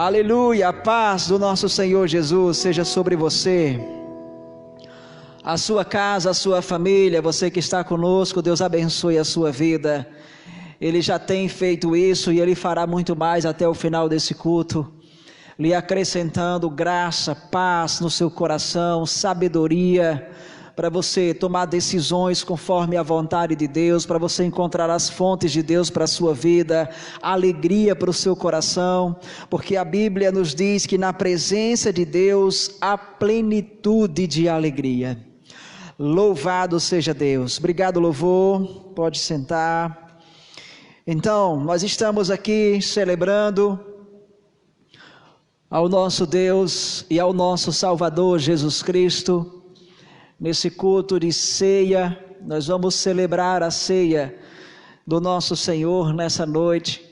Aleluia, a paz do nosso Senhor Jesus seja sobre você, a sua casa, a sua família, você que está conosco. Deus abençoe a sua vida. Ele já tem feito isso e Ele fará muito mais até o final desse culto, lhe acrescentando graça, paz no seu coração, sabedoria, para você tomar decisões conforme a vontade de Deus, para você encontrar as fontes de Deus para a sua vida, alegria para o seu coração, porque a Bíblia nos diz que na presença de Deus há plenitude de alegria. Louvado seja Deus. Obrigado, louvor, pode sentar. Então, nós estamos aqui celebrando ao nosso Deus e ao nosso Salvador Jesus Cristo. Nesse culto de ceia, nós vamos celebrar a ceia do nosso Senhor nessa noite,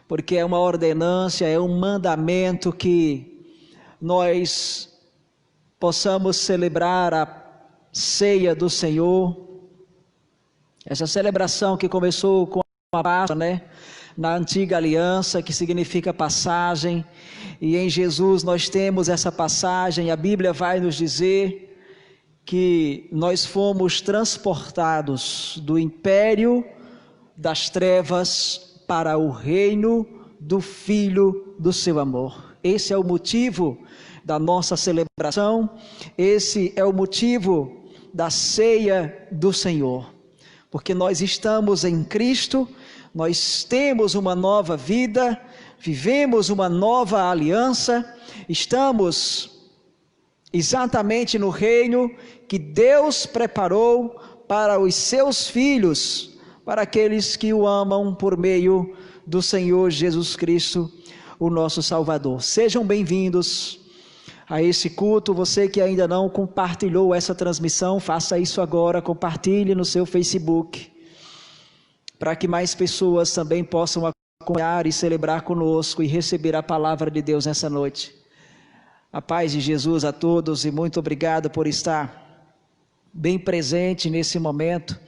porque é uma ordenância, é um mandamento que nós possamos celebrar a ceia do Senhor. Essa celebração que começou com a Páscoa, na antiga aliança, que significa passagem, e em Jesus nós temos essa passagem. A Bíblia vai nos dizer que nós fomos transportados do império das trevas para o reino do Filho do seu amor. Esse é o motivo da nossa celebração, esse é o motivo da ceia do Senhor, porque nós estamos em Cristo, nós temos uma nova vida, vivemos uma nova aliança, estamos exatamente no reino que Deus preparou para os seus filhos, para aqueles que o amam por meio do Senhor Jesus Cristo, o nosso Salvador. Sejam bem-vindos a esse culto. Você que ainda não compartilhou essa transmissão, faça isso agora, compartilhe no seu Facebook, para que mais pessoas também possam acompanhar e celebrar conosco e receber a palavra de Deus nessa noite. A paz de Jesus a todos e muito obrigado por estar bem presente nesse momento.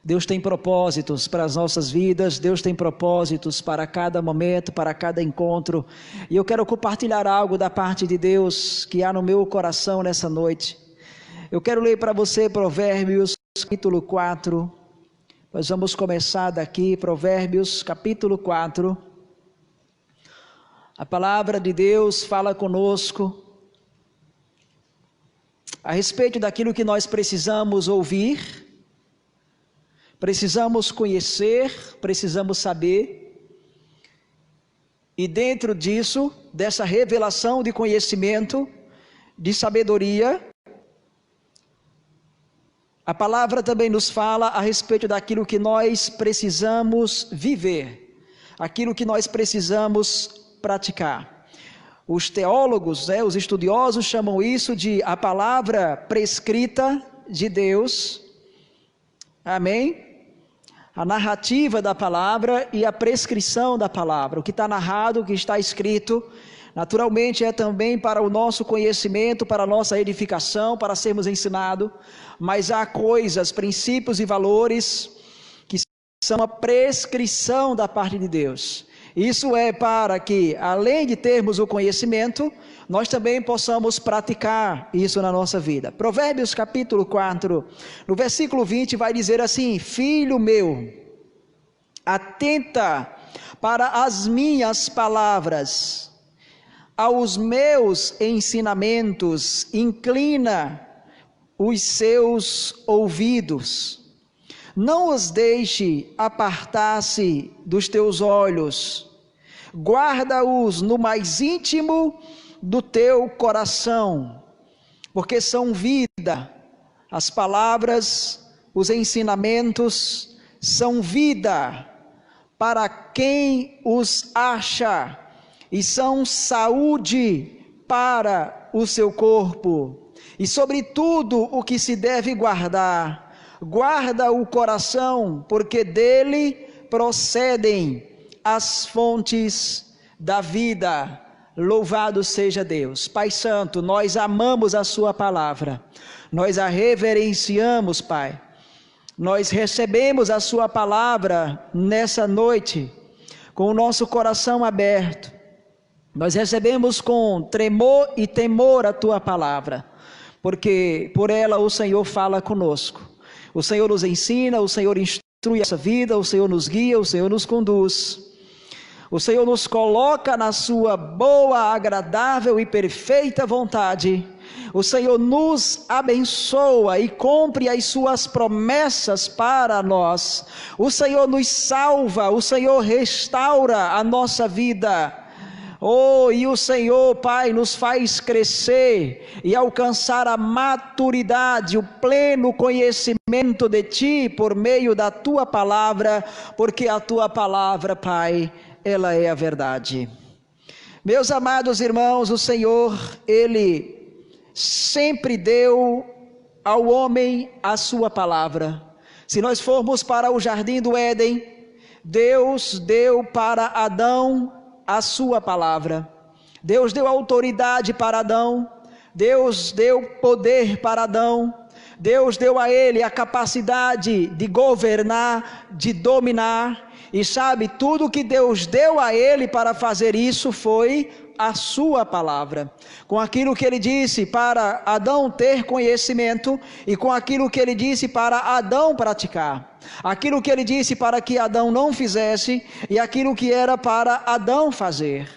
Deus tem propósitos para as nossas vidas, Deus tem propósitos para cada momento, para cada encontro, e eu quero compartilhar algo da parte de Deus que há no meu coração nessa noite. Eu quero ler para você Provérbios capítulo 4, nós vamos começar daqui, Provérbios capítulo 4, a palavra de Deus fala conosco a respeito daquilo que nós precisamos ouvir, precisamos conhecer, precisamos saber, e dentro disso, dessa revelação de conhecimento, de sabedoria, a palavra também nos fala a respeito daquilo que nós precisamos viver, aquilo que nós precisamos praticar. Os teólogos, os estudiosos chamam isso de a palavra prescrita de Deus, amém? A narrativa da palavra e a prescrição da palavra, o que está narrado, o que está escrito, naturalmente é também para o nosso conhecimento, para a nossa edificação, para sermos ensinados, mas há coisas, princípios e valores que são a prescrição da parte de Deus. Isso é para que, além de termos o conhecimento, nós também possamos praticar isso na nossa vida. Provérbios capítulo 4, no versículo 20 vai dizer assim: Filho meu, atenta para as minhas palavras, aos meus ensinamentos, inclina os seus ouvidos. Não os deixe apartar-se dos teus olhos, guarda-os no mais íntimo do teu coração, porque são vida. As palavras, os ensinamentos são vida para quem os acha, e são saúde para o seu corpo. E sobre tudo o que se deve guardar, guarda o coração, porque dele procedem as fontes da vida. Louvado seja Deus. Pai Santo, nós amamos a sua palavra, nós a reverenciamos, Pai. Nós recebemos a sua palavra nessa noite, com o nosso coração aberto, Nós recebemos com tremor e temor a tua palavra, porque por ela o Senhor fala conosco. O Senhor nos ensina, o Senhor instrui a nossa vida, o Senhor nos guia, o Senhor nos conduz. O Senhor nos coloca na sua boa, agradável e perfeita vontade. O Senhor nos abençoa e cumpre as suas promessas para nós. O Senhor nos salva, o Senhor restaura a nossa vida. Oh, e o Senhor, Pai, nos faz crescer e alcançar a maturidade, o pleno conhecimento de Ti por meio da Tua palavra, porque a Tua palavra, Pai, ela é a verdade. Meus amados irmãos, o Senhor, Ele sempre deu ao homem a Sua palavra. Se nós formos para o jardim do Éden, Deus deu para Adão a sua palavra. Deus deu autoridade para Adão, Deus deu poder para Adão, Deus deu a ele a capacidade de governar, de dominar, e sabe, tudo que Deus deu a ele para fazer isso foi a sua palavra, com aquilo que ele disse para Adão ter conhecimento, e com aquilo que ele disse para Adão praticar, aquilo que ele disse para que Adão não fizesse, e aquilo que era para Adão fazer.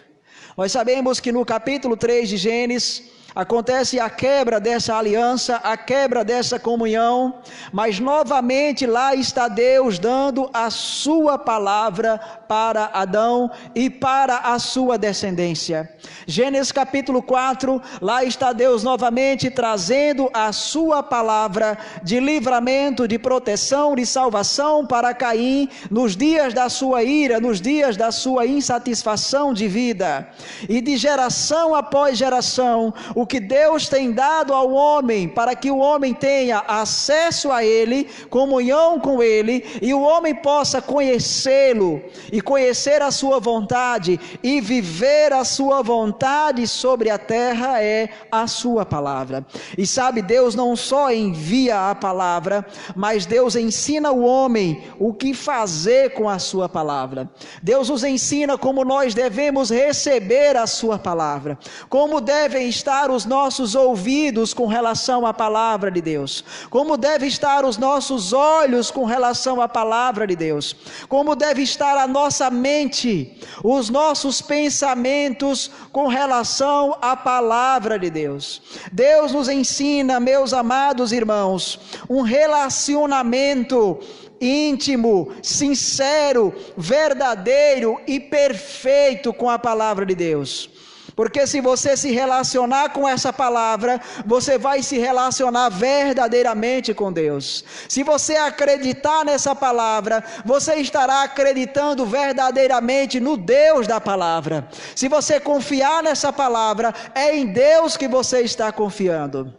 Nós sabemos que no capítulo 3 de Gênesis, acontece a quebra dessa aliança, a quebra dessa comunhão, mas novamente lá está Deus dando a sua palavra para Adão e para a sua descendência. Gênesis capítulo 4, lá está Deus novamente trazendo a sua palavra de livramento, de proteção, de salvação para Caim, nos dias da sua ira, nos dias da sua insatisfação de vida, e de geração após geração, o que Deus tem dado ao homem, para que o homem tenha acesso a Ele, comunhão com Ele, e o homem possa conhecê-lo, e conhecer a sua vontade, e viver a sua vontade sobre a terra, é a sua palavra. E sabe, Deus não só envia a palavra, mas Deus ensina o homem o que fazer com a sua palavra. Deus nos ensina como nós devemos receber a sua palavra, como devem estar os nossos ouvidos com relação à palavra de Deus, como devem estar os nossos olhos com relação à palavra de Deus, como deve estar a nossa mente, os nossos pensamentos com relação à palavra de Deus. Deus nos ensina, meus amados irmãos, um relacionamento íntimo, sincero, verdadeiro e perfeito com a palavra de Deus. Porque se você se relacionar com essa palavra, você vai se relacionar verdadeiramente com Deus. Se você acreditar nessa palavra, você estará acreditando verdadeiramente no Deus da palavra. Se você confiar nessa palavra, é em Deus que você está confiando.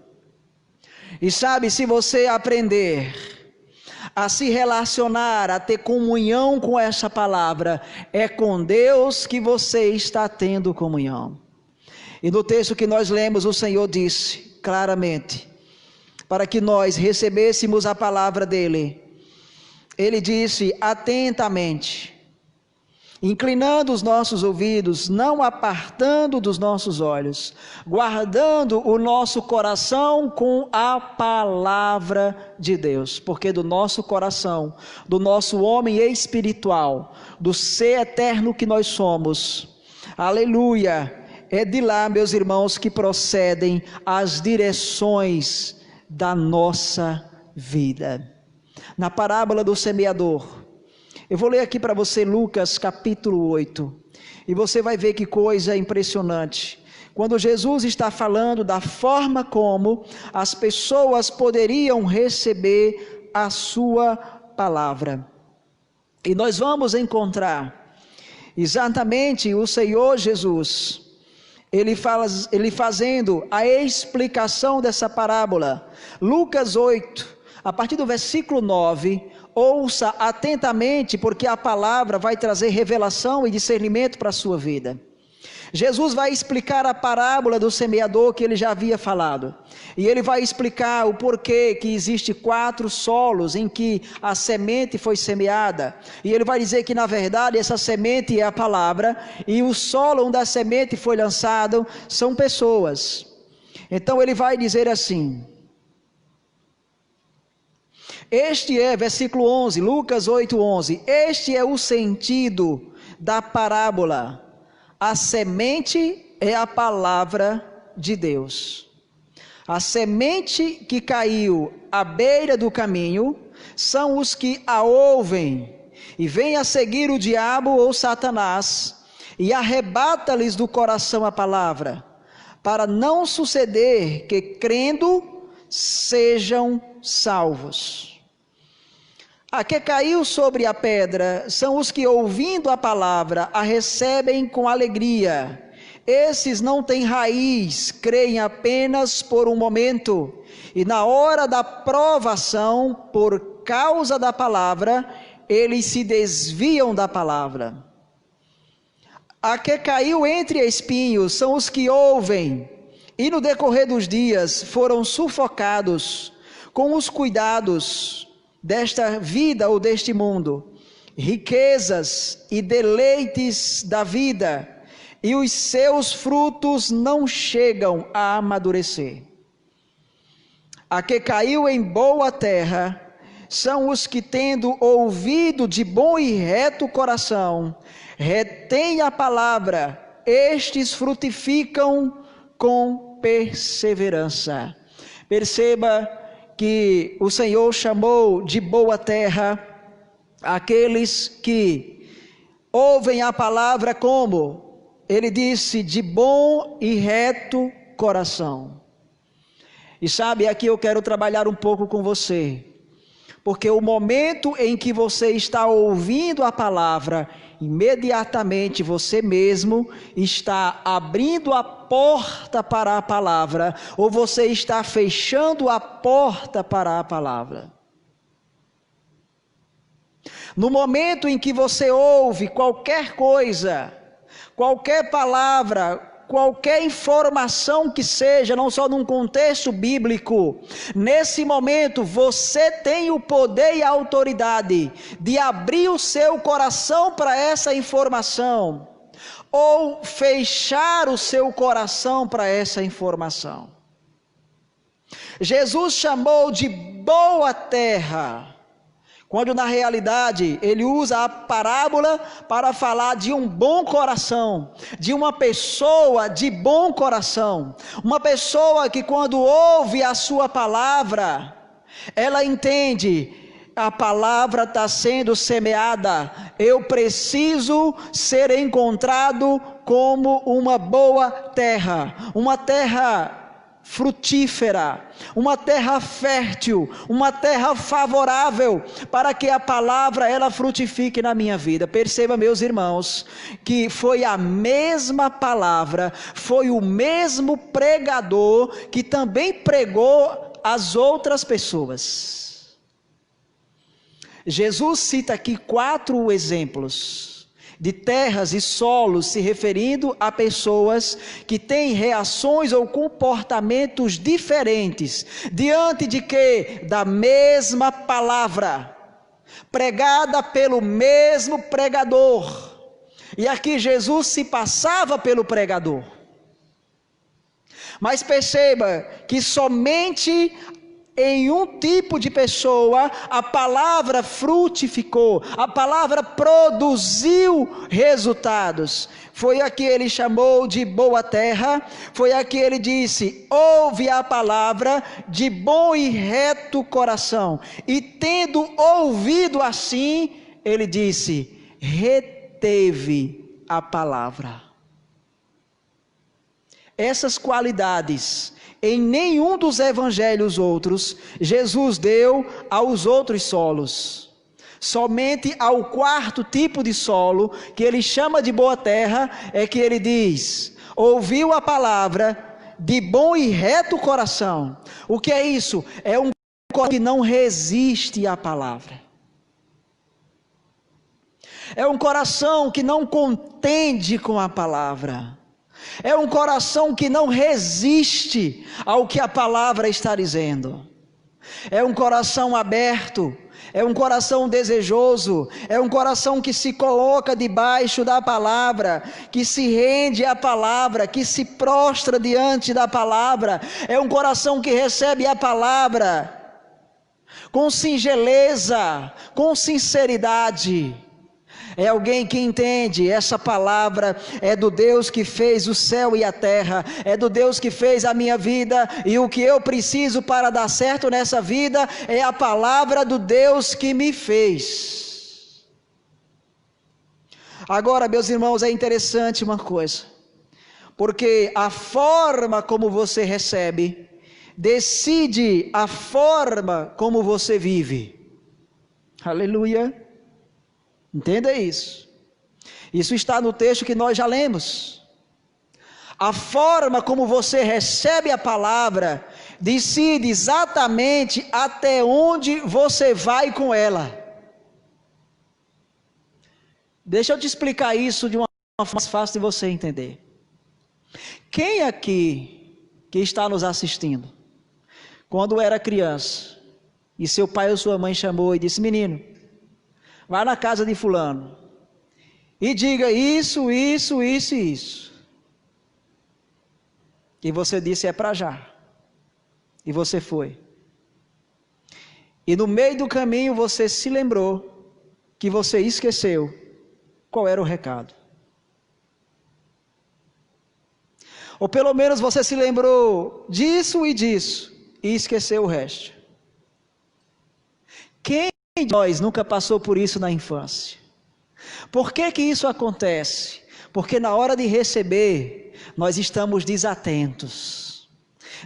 E sabe, se você aprender a se relacionar, a ter comunhão com essa palavra, é com Deus que você está tendo comunhão. E no texto que nós lemos, o Senhor disse claramente, para que nós recebêssemos a palavra dele, ele disse atentamente, inclinando os nossos ouvidos, não apartando dos nossos olhos, guardando o nosso coração com a palavra de Deus, porque do nosso coração, do nosso homem espiritual, do ser eterno que nós somos, aleluia, é de lá, meus irmãos, que procedem as direções da nossa vida. Na parábola do semeador, eu vou ler aqui para você Lucas capítulo 8, e você vai ver que coisa impressionante, quando Jesus está falando da forma como as pessoas poderiam receber a sua palavra, e nós vamos encontrar exatamente o Senhor Jesus, ele fazendo a explicação dessa parábola. Lucas 8, a partir do versículo 9, ouça atentamente, porque a palavra vai trazer revelação e discernimento para a sua vida. Jesus vai explicar a parábola do semeador que ele já havia falado. E ele vai explicar o porquê que existe 4 solos em que a semente foi semeada. E ele vai dizer que na verdade essa semente é a palavra, e o solo onde a semente foi lançada são pessoas. Então ele vai dizer assim, versículo 11, Lucas 8:11, este é o sentido da parábola. A semente é a palavra de Deus. A semente que caiu à beira do caminho são os que a ouvem e vêm a seguir o diabo ou Satanás e arrebata-lhes do coração a palavra, para não suceder que, crendo, sejam salvos. A que caiu sobre a pedra são os que, ouvindo a palavra, a recebem com alegria. Esses não têm raiz, creem apenas por um momento, e na hora da provação, por causa da palavra, eles se desviam da palavra. A que caiu entre espinhos são os que ouvem, e no decorrer dos dias foram sufocados com os cuidados desta vida ou deste mundo, riquezas e deleites da vida, e os seus frutos não chegam a amadurecer. A que caiu em boa terra são os que, tendo ouvido de bom e reto coração, retêm a palavra, estes frutificam com perseverança. Perceba que o Senhor chamou de boa terra aqueles que ouvem a palavra como? Ele disse, de bom e reto coração. E sabe, aqui eu quero trabalhar um pouco com você, porque o momento em que você está ouvindo a palavra, imediatamente você mesmo está abrindo a porta para a palavra, ou você está fechando a porta para a palavra. No momento em que você ouve qualquer coisa, qualquer palavra, qualquer informação que seja, não só num contexto bíblico, nesse momento você tem o poder e a autoridade de abrir o seu coração para essa informação, ou fechar o seu coração para essa informação. Jesus chamou de boa terra, quando na realidade ele usa a parábola para falar de um bom coração, de uma pessoa de bom coração, uma pessoa que quando ouve a sua palavra, ela entende, a palavra está sendo semeada, eu preciso ser encontrado como uma boa terra, uma terra frutífera, uma terra fértil, uma terra favorável para que a palavra ela frutifique na minha vida. Perceba, meus irmãos, que foi a mesma palavra, foi o mesmo pregador que também pregou às outras pessoas. Jesus cita aqui 4 exemplos de terras e solos, se referindo a pessoas que têm reações ou comportamentos diferentes, diante de quê? Da mesma palavra, pregada pelo mesmo pregador. E aqui Jesus se passava pelo pregador. Mas perceba que somente em um tipo de pessoa, a palavra frutificou, a palavra produziu resultados. Foi a que ele chamou de boa terra, foi a que ele disse, ouve a palavra de bom e reto coração. E tendo ouvido assim, ele disse, reteve a palavra. Essas qualidades, em nenhum dos evangelhos outros, Jesus deu aos outros solos. Somente ao 4º tipo de solo, que ele chama de boa terra, é que ele diz, ouviu a palavra de bom e reto coração. O que é isso? É um coração que não resiste à palavra. É um coração que não contende com a palavra. É um coração que não resiste ao que a palavra está dizendo. É um coração aberto, é um coração desejoso, é um coração que se coloca debaixo da palavra, que se rende à palavra, que se prostra diante da palavra. É um coração que recebe a palavra com singeleza, com sinceridade. É alguém que entende, essa palavra é do Deus que fez o céu e a terra, é do Deus que fez a minha vida, e o que eu preciso para dar certo nessa vida é a palavra do Deus que me fez. Agora, meus irmãos, é interessante uma coisa, porque a forma como você recebe decide a forma como você vive. Aleluia. Entenda isso. Isso está no texto que nós já lemos. A forma como você recebe a palavra decide exatamente até onde você vai com ela. Deixa eu te explicar isso de uma forma mais fácil de você entender. Quem aqui que está nos assistindo, quando era criança, e seu pai ou sua mãe chamou e disse: menino, vá na casa de fulano e diga isso, isso, isso e isso. E você disse: é para já. E você foi. E no meio do caminho você se lembrou que você esqueceu qual era o recado. Ou pelo menos você se lembrou disso e disso e esqueceu o resto. Quem de nós nunca passou por isso na infância? Por que que isso acontece? Porque na hora de receber, nós estamos desatentos,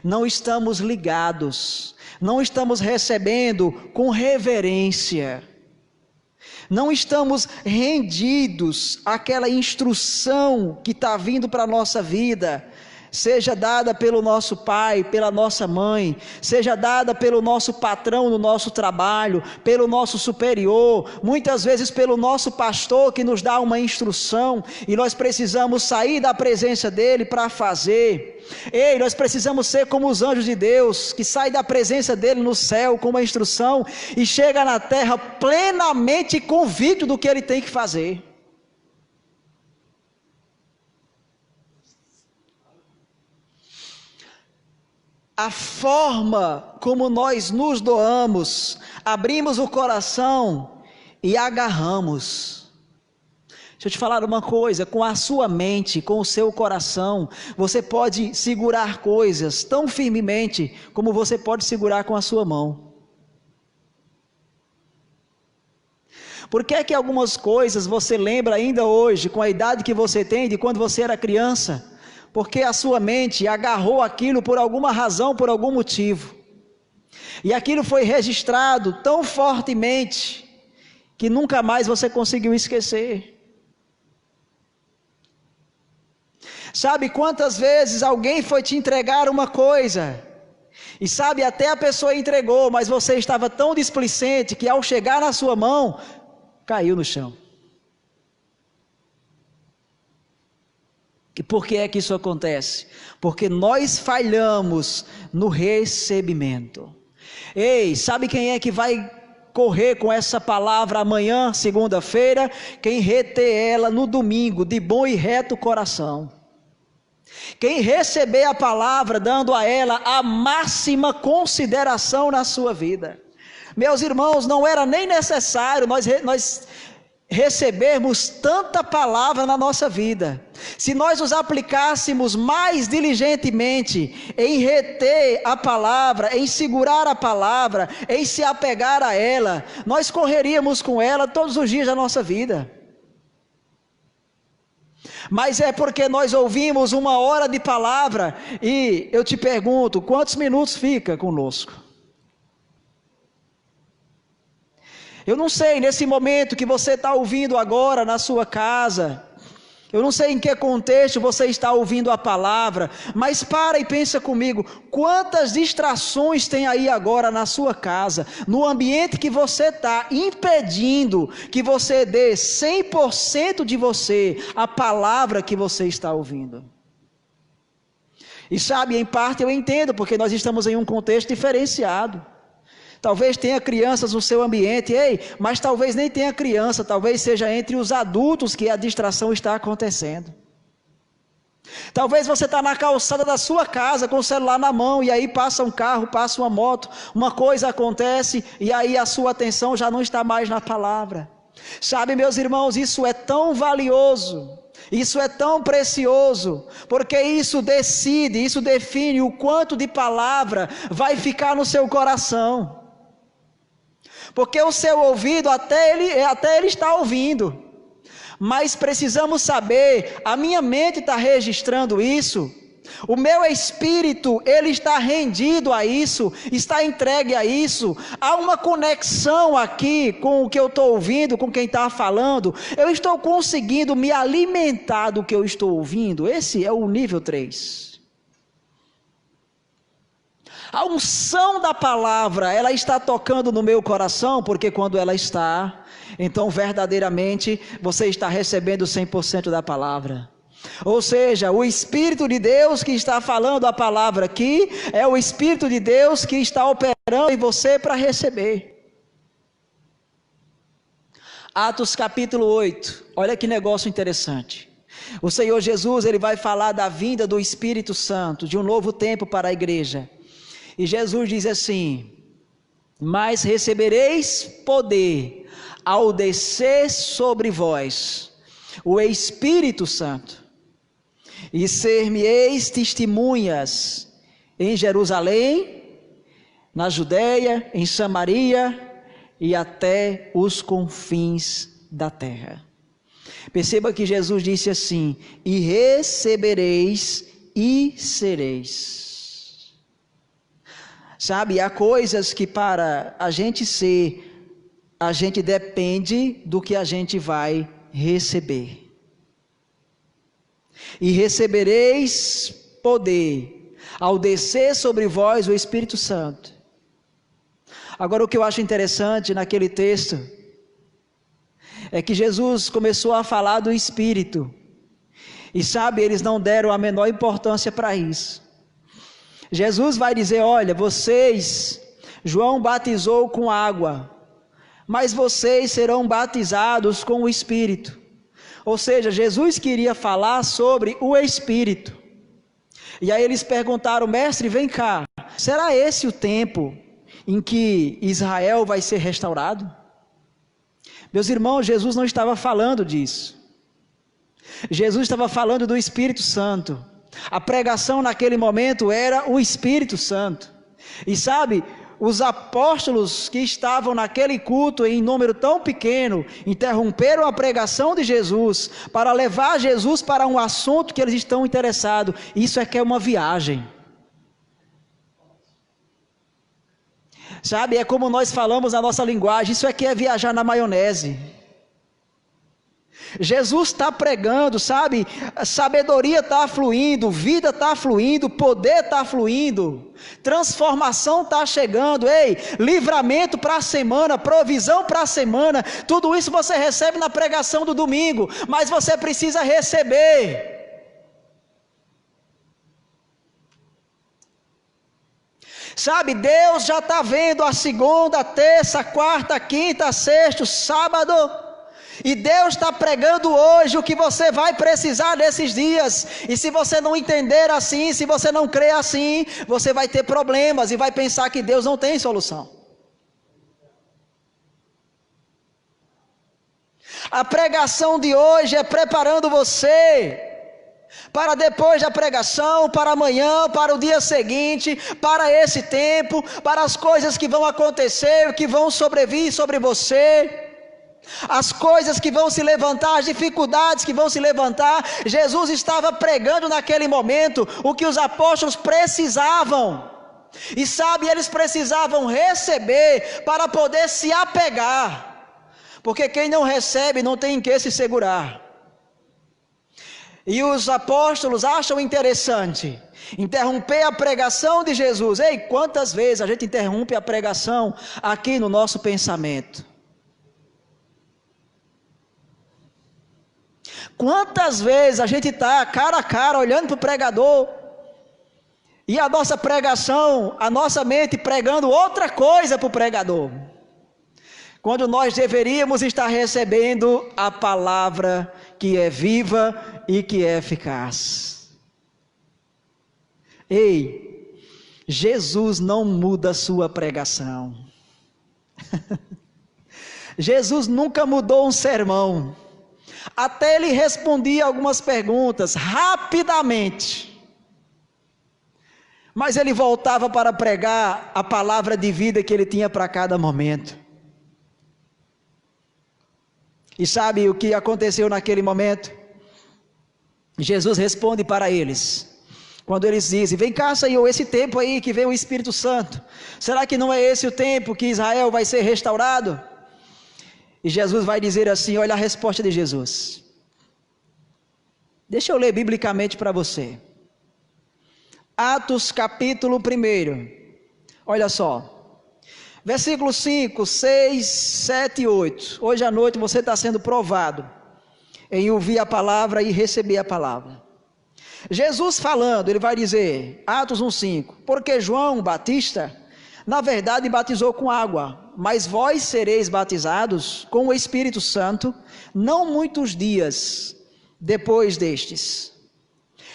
não estamos ligados, não estamos recebendo com reverência, não estamos rendidos àquela instrução que está vindo para a nossa vida, seja dada pelo nosso pai, pela nossa mãe, seja dada pelo nosso patrão no nosso trabalho, pelo nosso superior, muitas vezes pelo nosso pastor que nos dá uma instrução, e nós precisamos sair da presença dele para fazer. Ei, nós precisamos ser como os anjos de Deus, que saem da presença dele no céu com uma instrução, e chega na terra plenamente convicto do que ele tem que fazer. A forma como nós nos doamos, abrimos o coração e agarramos. Deixa eu te falar uma coisa, com a sua mente, com o seu coração, você pode segurar coisas tão firmemente como você pode segurar com a sua mão. Por que é que algumas coisas você lembra ainda hoje, com a idade que você tem, de quando você era criança? Porque a sua mente agarrou aquilo por alguma razão, por algum motivo. E aquilo foi registrado tão fortemente, que nunca mais você conseguiu esquecer. Sabe quantas vezes alguém foi te entregar uma coisa, e sabe, até a pessoa entregou, mas você estava tão displicente, que ao chegar na sua mão, caiu no chão. E por que é que isso acontece? Porque nós falhamos no recebimento. Ei, sabe quem é que vai correr com essa palavra amanhã, segunda-feira? Quem reter ela no domingo, de bom e reto coração. Quem receber a palavra, dando a ela a máxima consideração na sua vida. Meus irmãos, não era nem necessário nós recebermos tanta palavra na nossa vida. Se nós nos aplicássemos mais diligentemente em reter a palavra, em segurar a palavra, em se apegar a ela, nós correríamos com ela todos os dias da nossa vida. Mas é porque nós ouvimos 1 hora de palavra, e eu te pergunto, quantos minutos fica conosco? Eu não sei, nesse momento que você está ouvindo agora na sua casa, eu não sei em que contexto você está ouvindo a palavra, mas para e pensa comigo, quantas distrações tem aí agora na sua casa, no ambiente que você está, impedindo que você dê 100% de você à palavra que você está ouvindo. E sabe, em parte eu entendo, porque nós estamos em um contexto diferenciado. Talvez tenha crianças no seu ambiente, mas talvez nem tenha criança, talvez seja entre os adultos que a distração está acontecendo. Talvez você está na calçada da sua casa com o celular na mão, e aí passa um carro, passa uma moto, uma coisa acontece, e aí a sua atenção já não está mais na palavra. Sabe, meus irmãos, isso é tão valioso, isso é tão precioso, porque isso decide, isso define o quanto de palavra vai ficar no seu coração. Porque o seu ouvido até ele está ouvindo, mas precisamos saber, a minha mente está registrando isso, o meu espírito, ele está rendido a isso, está entregue a isso, há uma conexão aqui com o que eu estou ouvindo, com quem está falando, eu estou conseguindo me alimentar do que eu estou ouvindo. Esse é o nível 3. A unção da palavra, ela está tocando no meu coração, porque quando ela está, então verdadeiramente você está recebendo 100% da palavra. Ou seja, o Espírito de Deus que está falando a palavra aqui, é o Espírito de Deus que está operando em você para receber. Atos capítulo 8, olha que negócio interessante. O Senhor Jesus, ele vai falar da vinda do Espírito Santo, de um novo tempo para a igreja. E Jesus diz assim: mas recebereis poder ao descer sobre vós o Espírito Santo, e ser-me-eis testemunhas em Jerusalém, na Judeia, em Samaria e até os confins da terra. Perceba que Jesus disse assim: e recebereis e sereis. Sabe, há coisas que para a gente ser, a gente depende do que a gente vai receber. E recebereis poder ao descer sobre vós o Espírito Santo. Agora, o que eu acho interessante naquele texto é que Jesus começou a falar do Espírito, e sabe, eles não deram a menor importância para isso. Jesus vai dizer: olha, vocês, João batizou com água, mas vocês serão batizados com o Espírito. Ou seja, Jesus queria falar sobre o Espírito. E aí eles perguntaram: mestre, vem cá, será esse o tempo em que Israel vai ser restaurado? Meus irmãos, Jesus não estava falando disso. Jesus estava falando do Espírito Santo. A pregação naquele momento era o Espírito Santo. E sabe, os apóstolos que estavam naquele culto em número tão pequeno, interromperam a pregação de Jesus, para levar Jesus para um assunto que eles estão interessados. Isso é que é uma viagem. Sabe, é como nós falamos na nossa linguagem, isso é que é viajar na maionese. Jesus está pregando, sabe, sabedoria está fluindo, vida está fluindo, poder está fluindo, transformação está chegando, livramento para a semana, provisão para a semana, tudo isso você recebe na pregação do domingo, mas você precisa receber. Sabe, Deus já está vendo a segunda, terça, quarta, quinta, sexta, sábado, e Deus está pregando hoje o que você vai precisar nesses dias. E se você não entender assim, se você não crer assim, você vai ter problemas e vai pensar que Deus não tem solução. A pregação de hoje é preparando você para depois da pregação, para amanhã, para o dia seguinte, para esse tempo, para as coisas que vão acontecer, que vão sobrevir sobre você, as coisas que vão se levantar, as dificuldades que vão se levantar. Jesus estava pregando naquele momento o que os apóstolos precisavam, e sabe, eles precisavam receber para poder se apegar, porque quem não recebe não tem em que se segurar. E os apóstolos acham interessante interromper a pregação de Jesus. Quantas vezes a gente interrompe a pregação aqui no nosso pensamento? Quantas vezes a gente está cara a cara olhando para o pregador, E a nossa pregação, a nossa mente pregando outra coisa para o pregador, quando nós deveríamos estar recebendo a palavra que é viva e que é eficaz. Ei, Jesus não muda a sua pregação. Jesus nunca mudou um sermão. Até ele respondia algumas perguntas rapidamente. Mas ele voltava para pregar a palavra de vida que ele tinha para cada momento. E sabe o que aconteceu naquele momento? Jesus responde para eles, quando eles dizem: vem cá, Senhor, esse tempo aí que vem o Espírito Santo, será que não é esse o tempo que Israel vai ser restaurado? E Jesus vai dizer assim, olha a resposta de Jesus. Deixa eu ler biblicamente para você. Atos capítulo 1, olha só, versículos 5, 6, 7 e 8, hoje à noite você está sendo provado em ouvir a palavra e receber a palavra. Jesus falando, ele vai dizer, Atos 1,5, porque João Batista, na verdade batizou com água, mas vós sereis batizados com o Espírito Santo, não muitos dias depois destes.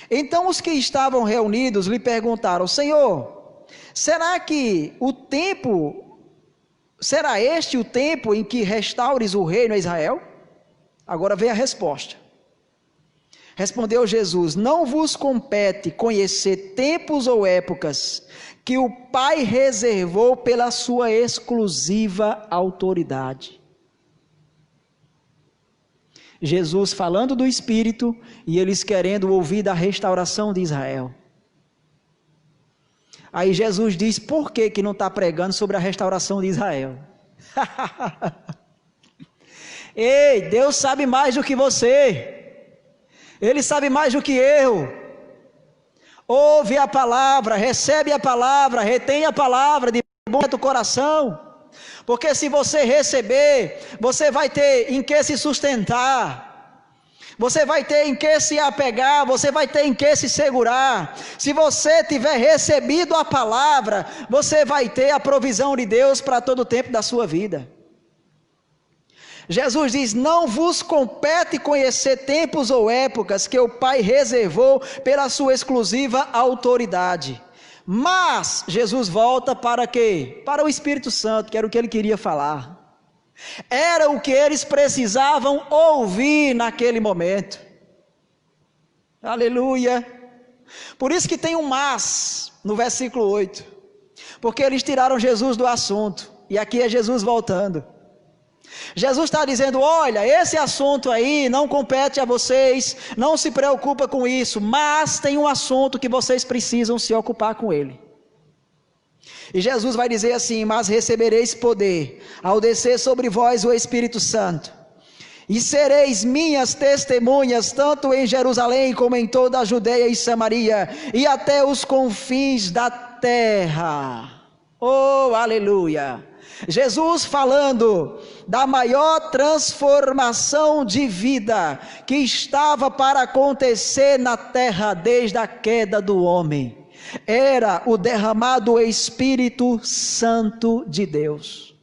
Então os que estavam reunidos lhe perguntaram, Senhor, será este o tempo em que restaures o reino a Israel? Agora vem a resposta. Respondeu Jesus, não vos compete conhecer tempos ou épocas que o Pai reservou pela sua exclusiva autoridade. Jesus falando do Espírito e eles querendo ouvir da restauração de Israel. Aí Jesus diz, por que não está pregando sobre a restauração de Israel? Ei, Deus sabe mais do que você, Ele sabe mais do que eu. Ouve a palavra, recebe a palavra, retém a palavra de bom coração, porque se você receber, você vai ter em que se sustentar, você vai ter em que se apegar, você vai ter em que se segurar. Se você tiver recebido a palavra, você vai ter a provisão de Deus para todo o tempo da sua vida. Jesus diz, não vos compete conhecer tempos ou épocas que o Pai reservou pela sua exclusiva autoridade. Mas Jesus volta para quê? Para o Espírito Santo, que era o que ele queria falar. Era o que eles precisavam ouvir naquele momento. Aleluia. Por isso que tem um mas no versículo 8. Porque eles tiraram Jesus do assunto. E aqui é Jesus voltando. Jesus está dizendo, olha, esse assunto aí não compete a vocês, não se preocupa com isso, mas tem um assunto que vocês precisam se ocupar com ele. E Jesus vai dizer assim, mas recebereis poder, ao descer sobre vós o Espírito Santo, e sereis minhas testemunhas, tanto em Jerusalém como em toda a Judeia e Samaria, e até os confins da terra. Oh, aleluia! Jesus falando da maior transformação de vida que estava para acontecer na terra desde a queda do homem, era o derramado Espírito Santo de Deus.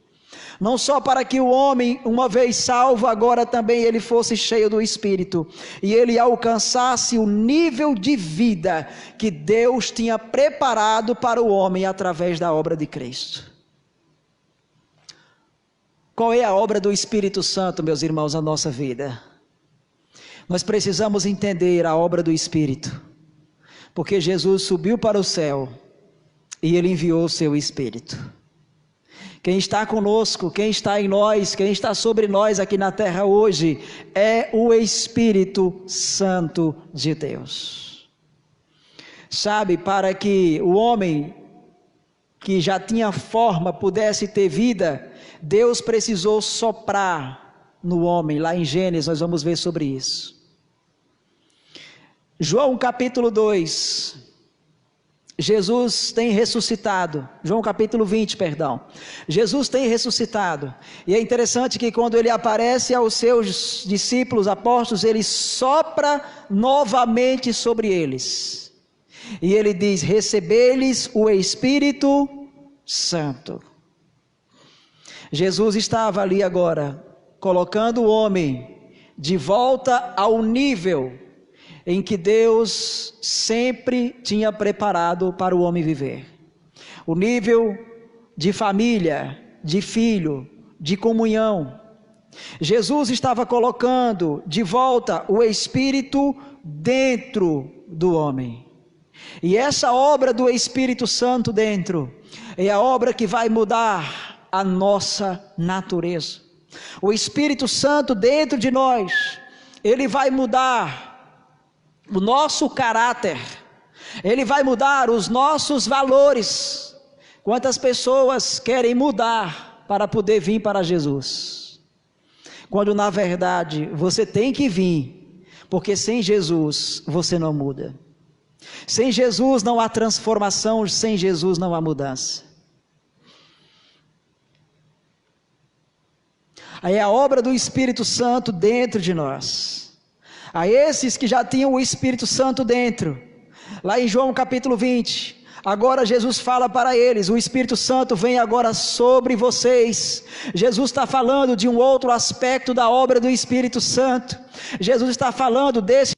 Não só para que o homem, uma vez salvo, agora também ele fosse cheio do Espírito, e ele alcançasse o nível de vida que Deus tinha preparado para o homem através da obra de Cristo. Qual é a obra do Espírito Santo, meus irmãos, na nossa vida? Nós precisamos entender a obra do Espírito, porque Jesus subiu para o céu e Ele enviou o seu Espírito. Quem está conosco, quem está em nós, quem está sobre nós aqui na terra hoje, é o Espírito Santo de Deus. Sabe, para que o homem que já tinha forma pudesse ter vida, Deus precisou soprar no homem, lá em Gênesis nós vamos ver sobre isso. João capítulo 2, Jesus tem ressuscitado, João capítulo 20, perdão, Jesus tem ressuscitado, e é interessante que quando ele aparece aos seus discípulos, apóstolos, ele sopra novamente sobre eles, E ele diz: receber-lhes o Espírito Santo. Jesus estava ali agora, colocando o homem de volta ao nível em que Deus sempre tinha preparado para o homem viver. O nível de família, de filho, de comunhão. Jesus estava colocando de volta o Espírito dentro do homem. E essa obra do Espírito Santo dentro é a obra que vai mudar a nossa natureza. O Espírito Santo dentro de nós, ele vai mudar o nosso caráter, ele vai mudar os nossos valores. Quantas pessoas querem mudar para poder vir para Jesus? Quando na verdade você tem que vir, porque sem Jesus você não muda. Sem Jesus não há transformação, sem Jesus não há mudança. Aí é a obra do Espírito Santo dentro de nós. A esses que já tinham o Espírito Santo dentro, lá em João capítulo 20, agora Jesus fala para eles: o Espírito Santo vem agora sobre vocês. Jesus está falando de um outro aspecto da obra do Espírito Santo. Jesus está falando desse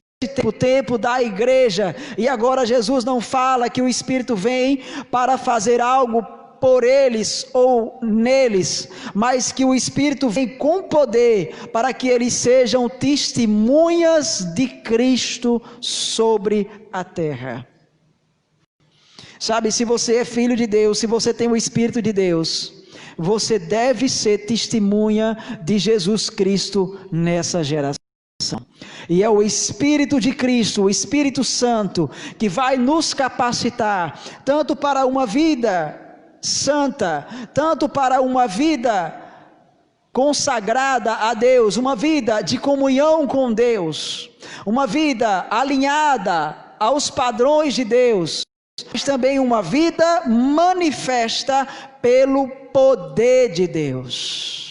tempo da igreja, e agora Jesus não fala que o Espírito vem para fazer algo por eles ou neles, mas que o Espírito vem com poder para que eles sejam testemunhas de Cristo sobre a terra. Sabe, se você é filho de Deus, se você tem o Espírito de Deus, você deve ser testemunha de Jesus Cristo nessa geração. E é o Espírito de Cristo, o Espírito Santo, que vai nos capacitar tanto para uma vida santa, tanto para uma vida consagrada a Deus, uma vida de comunhão com Deus, uma vida alinhada aos padrões de Deus, mas também uma vida manifesta pelo poder de Deus.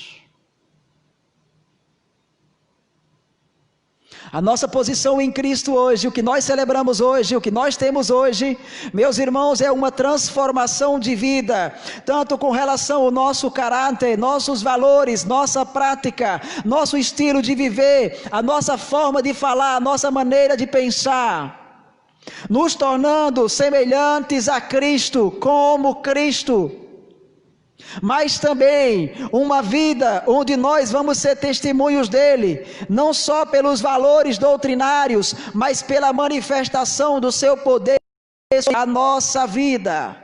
A nossa posição em Cristo hoje, o que nós celebramos hoje, o que nós temos hoje, meus irmãos, é uma transformação de vida, tanto com relação ao nosso caráter, nossos valores, nossa prática, nosso estilo de viver, a nossa forma de falar, a nossa maneira de pensar, nos tornando semelhantes a Cristo, como Cristo. Mas também uma vida onde nós vamos ser testemunhos dele, não só pelos valores doutrinários, mas pela manifestação do seu poder sobre a nossa vida.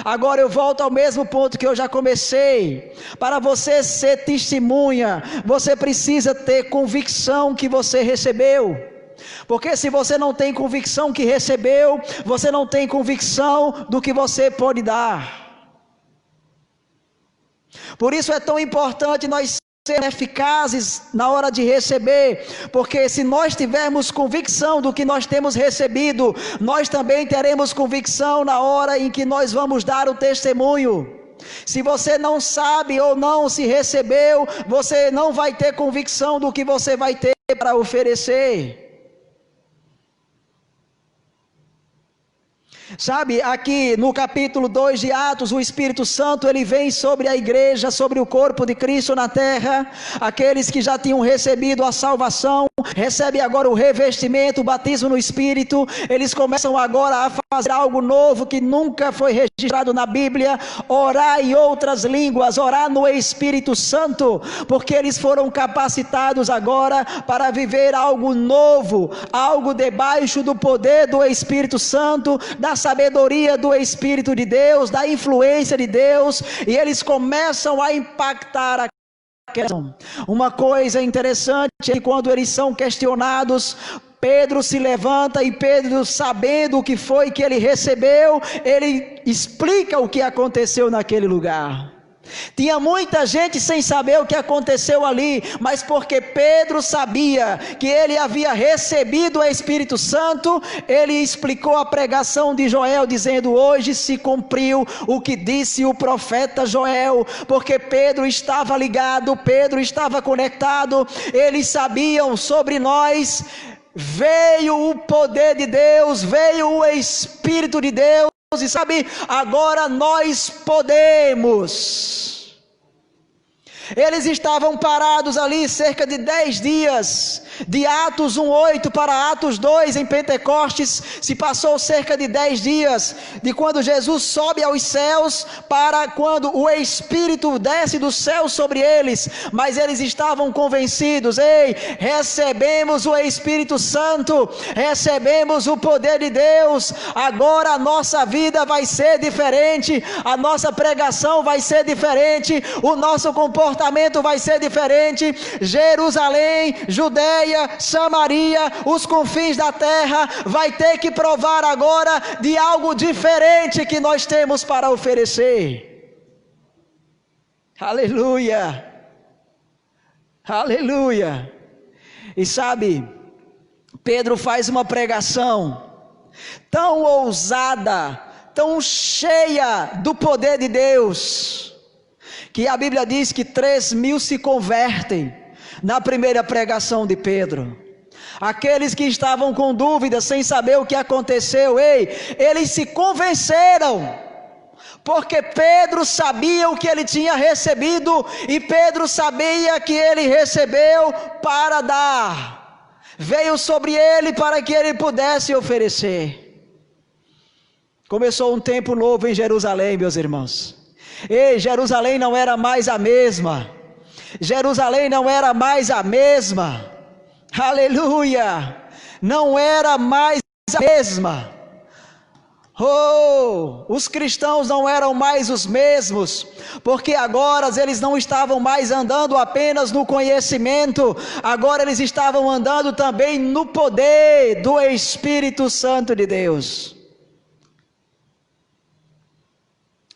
Agora eu volto ao mesmo ponto que eu já comecei. Para você ser testemunha, você precisa ter convicção que você recebeu. Porque se você não tem convicção que recebeu, você não tem convicção do que você pode dar. Por isso é tão importante nós sermos eficazes na hora de receber, porque se nós tivermos convicção do que nós temos recebido, nós também teremos convicção na hora em que nós vamos dar o testemunho. Se você não sabe ou não se recebeu, você não vai ter convicção do que você vai ter para oferecer. Sabe, aqui no capítulo 2 de Atos, o Espírito Santo, ele vem sobre a igreja, sobre o corpo de Cristo na terra. Aqueles que já tinham recebido a salvação, recebem agora o revestimento, o batismo no Espírito. Eles começam agora a fazer algo novo que nunca foi registrado na Bíblia: orar em outras línguas, orar no Espírito Santo, porque eles foram capacitados agora para viver algo novo, algo debaixo do poder do Espírito Santo, da sabedoria do Espírito de Deus, da influência de Deus, e eles começam a impactar a questão. Uma coisa interessante é que quando eles são questionados, Pedro se levanta e Pedro, sabendo o que foi que ele recebeu, ele explica o que aconteceu naquele lugar. Tinha muita gente sem saber o que aconteceu ali, mas porque Pedro sabia que ele havia recebido o Espírito Santo, ele explicou a pregação de Joel, dizendo: hoje se cumpriu o que disse o profeta Joel, porque Pedro estava ligado, Pedro estava conectado, eles sabiam sobre nós veio o poder de Deus, veio o Espírito de Deus, e sabe, agora nós podemos. Eles estavam parados ali cerca de 10 dias, de Atos 1:8 para Atos 2 em Pentecostes, se passou cerca de 10 dias, de quando Jesus sobe aos céus, para quando o Espírito desce do céu sobre eles, mas eles estavam convencidos, ei, recebemos o Espírito Santo, recebemos o poder de Deus, agora a nossa vida vai ser diferente, a nossa pregação vai ser diferente, o nosso comportamento vai ser diferente. Jerusalém, Judeia, Samaria, os confins da terra vai ter que provar agora de algo diferente que nós temos para oferecer. Aleluia, aleluia. E sabe, Pedro faz uma pregação tão ousada, tão cheia do poder de Deus, que a Bíblia diz que 3.000 se convertem na primeira pregação de Pedro. Aqueles que estavam com dúvidas, sem saber o que aconteceu, eles se convenceram, porque Pedro sabia o que ele tinha recebido, e Pedro sabia que ele recebeu para dar, veio sobre ele para que ele pudesse oferecer. Começou um tempo novo em Jerusalém, meus irmãos. Ei, Jerusalém não era mais a mesma, Jerusalém não era mais a mesma, aleluia, não era mais a mesma. Os cristãos não eram mais os mesmos, porque agora eles não estavam mais andando apenas no conhecimento, agora eles estavam andando também no poder do Espírito Santo de Deus.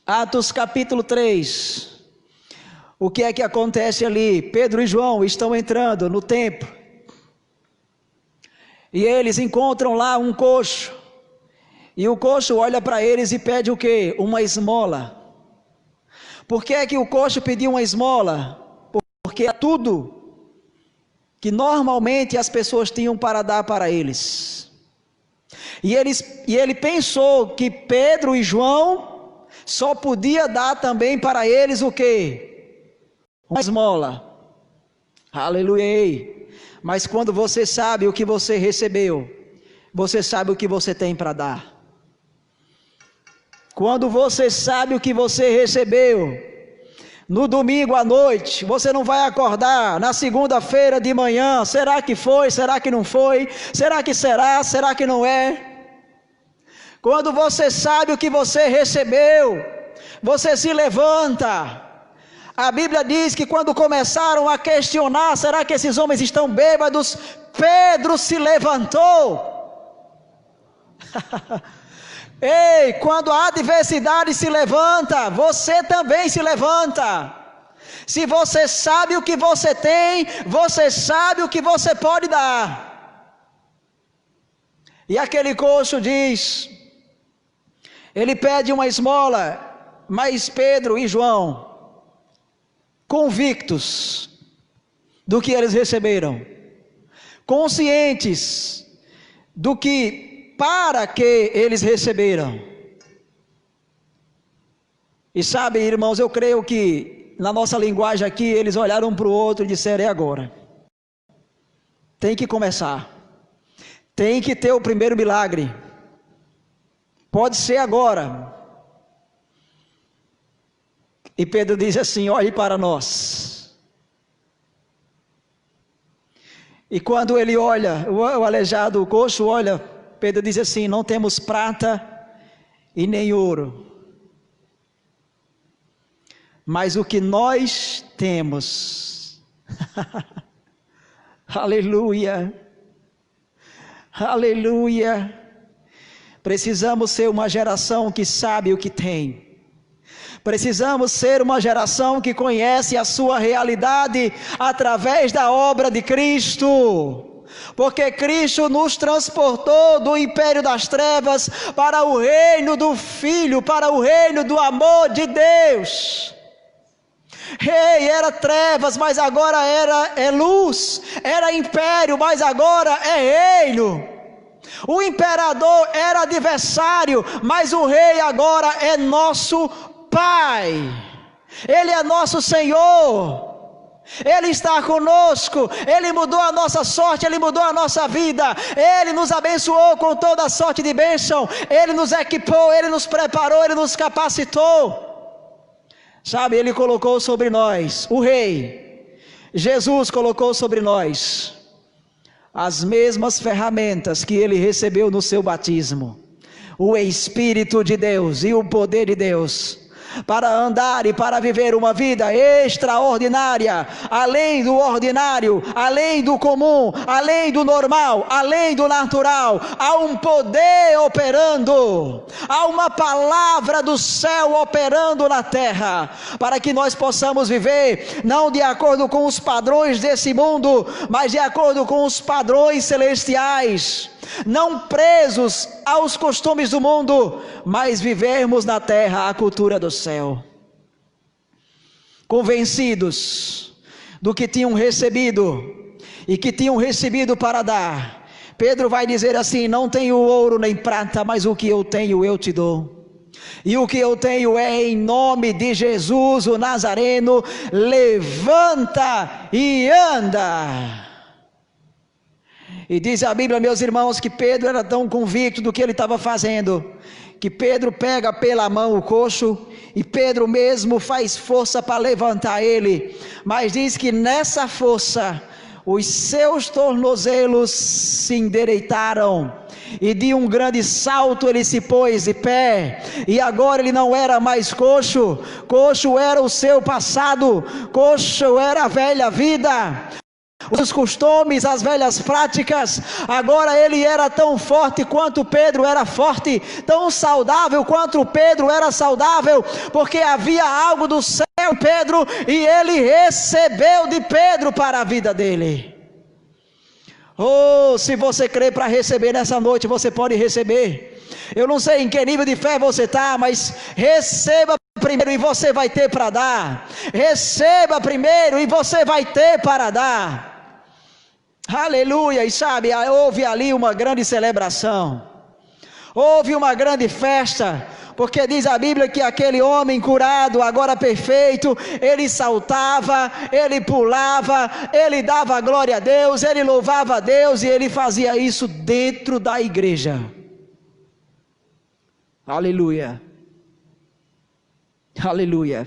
Atos capítulo 3, o que é que acontece ali? Pedro e João estão entrando no templo, e eles encontram lá um coxo, e o coxo olha para eles e pede o quê? Uma esmola. Por que é que o coxo pediu uma esmola? Porque é tudo que normalmente as pessoas tinham para dar para eles, e ele pensou que Pedro e João só podia dar também para eles o quê? Uma esmola. Aleluia. Mas quando você sabe o que você recebeu, você sabe o que você tem para dar. Quando você sabe o que você recebeu, no domingo à noite, você não vai acordar na segunda-feira de manhã, será que foi, será que não foi, será que será, será que não é? Quando você sabe o que você recebeu, você se levanta. A Bíblia diz que quando começaram a questionar, será que esses homens estão bêbados? Pedro se levantou. Ei, quando a adversidade se levanta, você também se levanta. Se você sabe o que você tem, você sabe o que você pode dar. E aquele coxo diz, ele pede uma esmola, mas Pedro e João, convictos do que eles receberam, conscientes do que, para que eles receberam. E sabe, irmãos, eu creio que na nossa linguagem aqui, eles olharam um para o outro e disseram, é agora, tem que começar, tem que ter o primeiro milagre, pode ser agora. E Pedro diz assim, olhe para nós. E quando ele olha, o aleijado, o coxo olha, Pedro diz assim, não temos prata e nem ouro, mas o que nós temos, aleluia, aleluia. Precisamos ser uma geração que sabe o que tem. Precisamos ser uma geração que conhece a sua realidade através da obra de Cristo. Porque Cristo nos transportou do império das trevas para o reino do Filho, para o reino do amor de Deus. Rei era trevas, mas agora é luz. Era império, mas agora é reino. O imperador era adversário, mas o rei agora é nosso Pai. Ele é nosso Senhor. Ele está conosco. Ele mudou a nossa sorte, Ele mudou a nossa vida. Ele nos abençoou com toda a sorte de bênção. Ele nos equipou, Ele nos preparou, Ele nos capacitou. Sabe, Ele colocou sobre nós, o Rei, Jesus colocou sobre nós as mesmas ferramentas que Ele recebeu no seu batismo. O Espírito de Deus e o poder de Deus, para andar e para viver uma vida extraordinária, além do ordinário, além do comum, além do normal, além do natural. Há um poder operando, há uma palavra do céu operando na terra, para que nós possamos viver, não de acordo com os padrões desse mundo, mas de acordo com os padrões celestiais. Não presos aos costumes do mundo, mas vivermos na terra a cultura do céu. Convencidos do que tinham recebido e que tinham recebido para dar, Pedro vai dizer assim: não tenho ouro nem prata, mas o que eu tenho eu te dou. E o que eu tenho é em nome de Jesus o Nazareno, levanta e anda. E diz a Bíblia, meus irmãos, que Pedro era tão convicto do que ele estava fazendo, que Pedro pega pela mão o coxo, e Pedro mesmo faz força para levantar ele, mas diz que nessa força, os seus tornozelos se endireitaram, e de um grande salto ele se pôs de pé, e agora ele não era mais coxo, coxo era o seu passado, coxo era a velha vida, os costumes, as velhas práticas. Agora ele era tão forte quanto Pedro era forte, tão saudável quanto Pedro era saudável, porque havia algo do céu em Pedro, e ele recebeu de Pedro para a vida dele. Oh, se você crê para receber nessa noite, você pode receber. Eu não sei em que nível de fé você está, mas receba primeiro e você vai ter para dar. Receba primeiro e você vai ter para dar. Aleluia. E sabe, houve ali uma grande celebração, houve uma grande festa, porque diz a Bíblia que aquele homem curado, agora perfeito, ele saltava, ele pulava, ele dava glória a Deus, ele louvava a Deus, e ele fazia isso dentro da igreja. Aleluia, aleluia,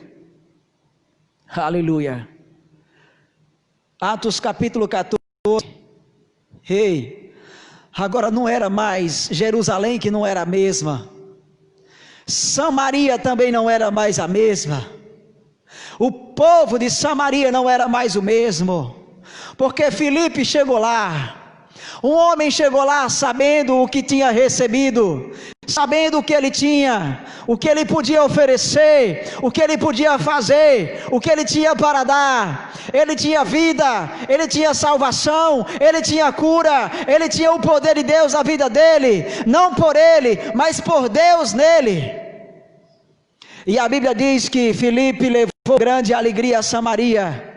aleluia. Atos capítulo 14. Ei, agora não era mais Jerusalém que não era a mesma, Samaria também não era mais a mesma, o povo de Samaria não era mais o mesmo, porque Filipe chegou lá, um homem chegou lá sabendo o que tinha recebido, sabendo o que ele tinha, o que ele podia oferecer, o que ele podia fazer, o que ele tinha para dar. Ele tinha vida, ele tinha salvação, ele tinha cura, ele tinha o poder de Deus na vida dele, não por ele, mas por Deus nele. E a Bíblia diz que Filipe levou grande alegria a Samaria,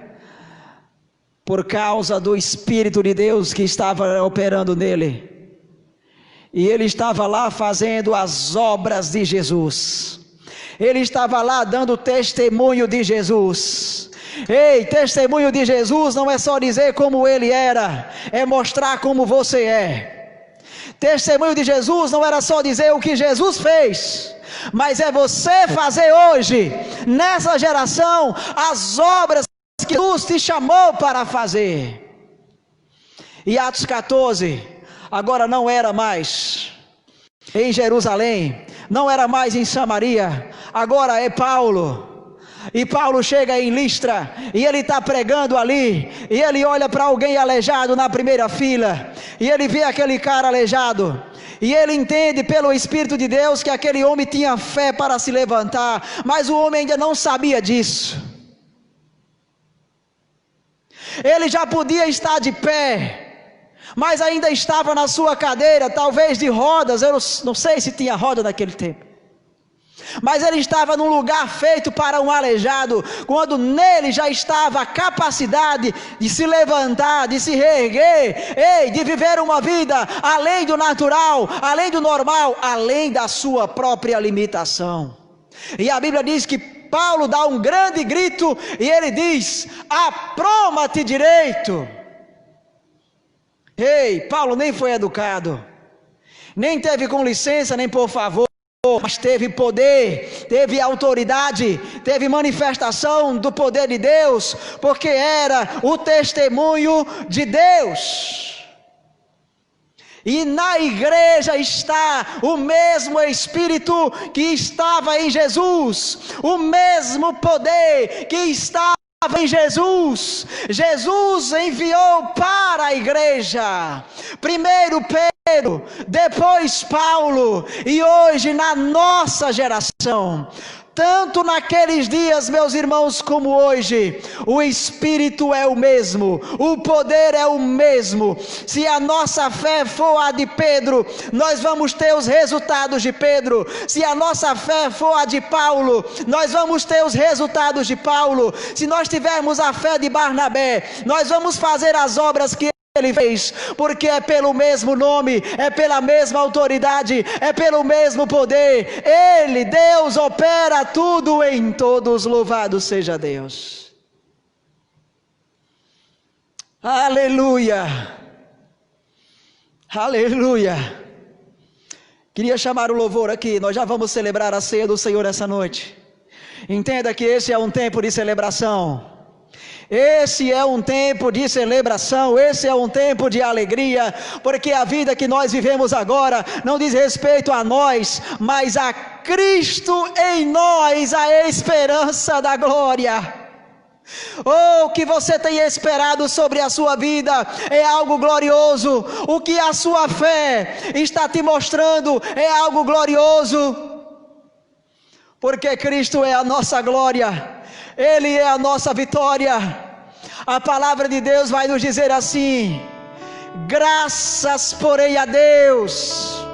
por causa do Espírito de Deus que estava operando nele. E ele estava lá fazendo as obras de Jesus, ele estava lá dando testemunho de Jesus. Ei, testemunho de Jesus não é só dizer como ele era, é mostrar como você é. Testemunho de Jesus não era só dizer o que Jesus fez, mas é você fazer hoje, nessa geração, as obras que Jesus te chamou para fazer. E Atos 14, agora não era mais em Jerusalém, não era mais em Samaria, agora é Paulo. E Paulo chega em Listra, e ele está pregando ali, e ele olha para alguém aleijado na primeira fila, e ele vê aquele cara aleijado, e ele entende pelo Espírito de Deus que aquele homem tinha fé para se levantar, mas o homem ainda não sabia disso. Ele já podia estar de pé, mas ainda estava na sua cadeira, talvez de rodas, eu não sei se tinha roda naquele tempo, mas ele estava num lugar feito para um aleijado, quando nele já estava a capacidade de se levantar, de se reerguer, de viver uma vida além do natural, além do normal, além da sua própria limitação. E a Bíblia diz que Paulo dá um grande grito e ele diz: aproma-te direito. Paulo nem foi educado, nem teve com licença, nem por favor, mas teve poder, teve autoridade, teve manifestação do poder de Deus, porque era o testemunho de Deus. E na igreja está o mesmo Espírito que estava em Jesus, o mesmo poder que estava em Jesus. Jesus enviou para a igreja, primeiro Pedro, depois Paulo, e hoje na nossa geração, tanto naqueles dias, meus irmãos, como hoje, o Espírito é o mesmo, o poder é o mesmo. Se a nossa fé for a de Pedro, nós vamos ter os resultados de Pedro. Se a nossa fé for a de Paulo, nós vamos ter os resultados de Paulo. Se nós tivermos a fé de Barnabé, nós vamos fazer as obras que ele fez, porque é pelo mesmo nome, é pela mesma autoridade, é pelo mesmo poder. Ele, Deus, opera tudo em todos. Louvado seja Deus. Aleluia, aleluia. Queria chamar o louvor aqui. Nós já vamos celebrar a ceia do Senhor essa noite. Entenda que esse é um tempo de celebração. Esse é um tempo de celebração, esse é um tempo de alegria, porque a vida que nós vivemos agora não diz respeito a nós, mas a Cristo em nós, a esperança da glória. O que você tem esperado sobre a sua vida é algo glorioso. O que a sua fé está te mostrando é algo glorioso, porque Cristo é a nossa glória, Ele é a nossa vitória. A palavra de Deus vai nos dizer assim: graças, porém, a Deus,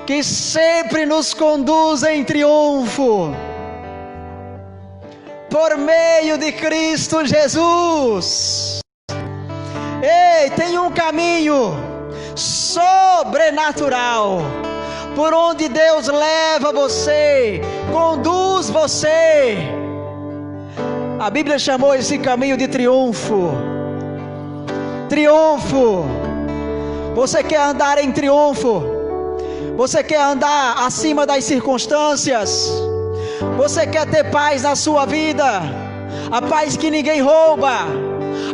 que sempre nos conduz em triunfo, por meio de Cristo Jesus. Tem um caminho sobrenatural, por onde Deus leva você, conduz você. A Bíblia chamou esse caminho de triunfo. Triunfo. Você quer andar em triunfo? Você quer andar acima das circunstâncias? Você quer ter paz na sua vida? A paz que ninguém rouba,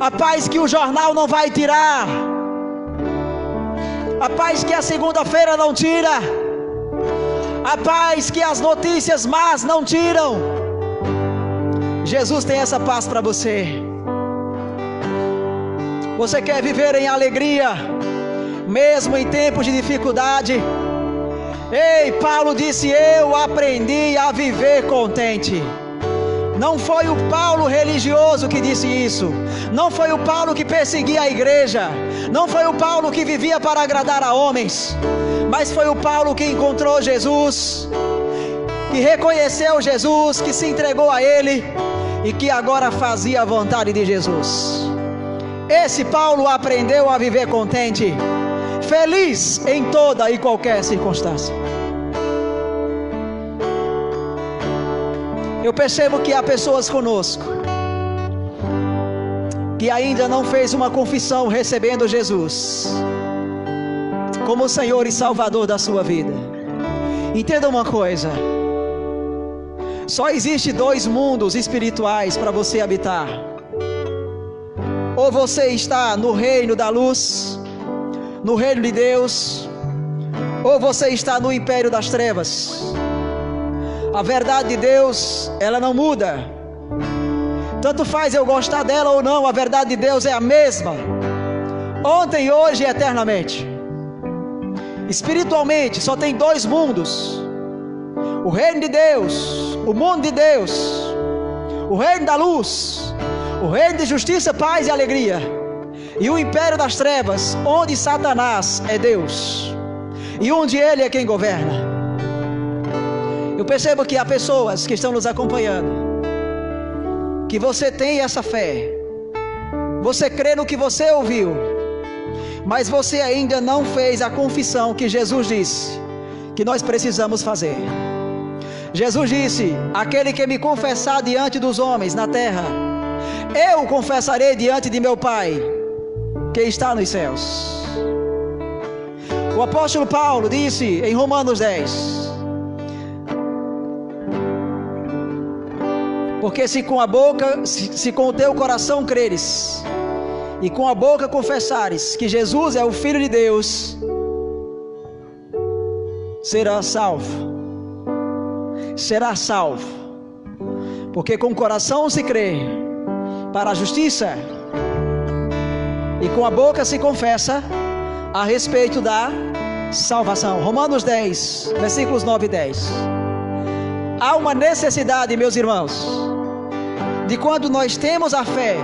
a paz que o jornal não vai tirar, a paz que a segunda-feira não tira, a paz que as notícias más não tiram. Jesus tem essa paz para você. Você quer viver em alegria, mesmo em tempos de dificuldade? Paulo disse: eu aprendi a viver contente. Não foi o Paulo religioso que disse isso, não foi o Paulo que perseguia a igreja, não foi o Paulo que vivia para agradar a homens, mas foi o Paulo que encontrou Jesus, que reconheceu Jesus, que se entregou a Ele e que agora fazia a vontade de Jesus. Esse Paulo aprendeu a viver contente, feliz em toda e qualquer circunstância. Eu percebo que há pessoas conosco que ainda não fez uma confissão recebendo Jesus como Senhor e Salvador da sua vida. Entenda uma coisa: só existe 2 mundos espirituais para você habitar. Ou você está no reino da luz, no reino de Deus, ou você está no império das trevas. A verdade de Deus, ela não muda. Tanto faz eu gostar dela ou não, a verdade de Deus é a mesma, ontem, hoje e eternamente. Espiritualmente só tem 2 mundos: o reino de Deus, o mundo de Deus, o reino da luz, o reino de justiça, paz e alegria, e o império das trevas, onde Satanás é Deus e onde ele é quem governa. Eu percebo que há pessoas que estão nos acompanhando, que você tem essa fé, você crê no que você ouviu, mas você ainda não fez a confissão que Jesus disse que nós precisamos fazer. Jesus disse: aquele que me confessar diante dos homens na terra, eu confessarei diante de meu Pai que está nos céus. O apóstolo Paulo disse em Romanos 10: porque se com a boca, se com o teu coração creres, e com a boca confessares que Jesus é o Filho de Deus, serás salvo. Serás salvo. Porque com o coração se crê para a justiça, e com a boca se confessa a respeito da salvação. Romanos 10, versículos 9 e 10. Há uma necessidade, meus irmãos, de quando nós temos a fé,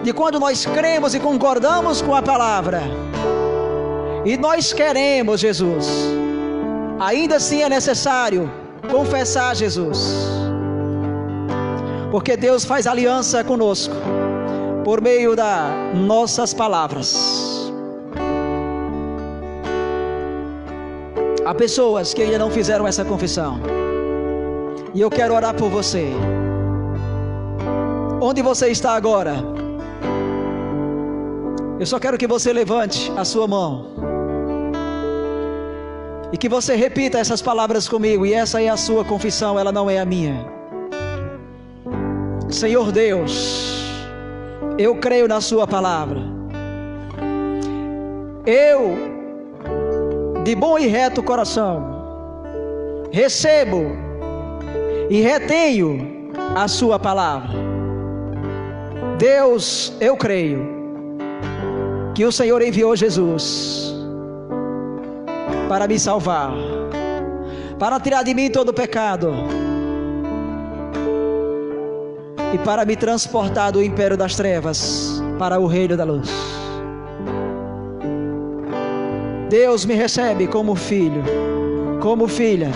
de quando nós cremos e concordamos com a palavra, e nós queremos Jesus, ainda assim é necessário confessar Jesus, porque Deus faz aliança conosco por meio das nossas palavras. Há pessoas que ainda não fizeram essa confissão, e eu quero orar por você. Onde você está agora? Eu só quero que você levante a sua mão e que você repita essas palavras comigo. E essa é a sua confissão, ela não é a minha. Senhor Deus, eu creio na sua palavra. Eu, de bom e reto coração, recebo e retenho a sua palavra. Deus, eu creio que o Senhor enviou Jesus para me salvar, para tirar de mim todo o pecado e para me transportar do império das trevas para o reino da luz. Deus me recebe como filho, como filha,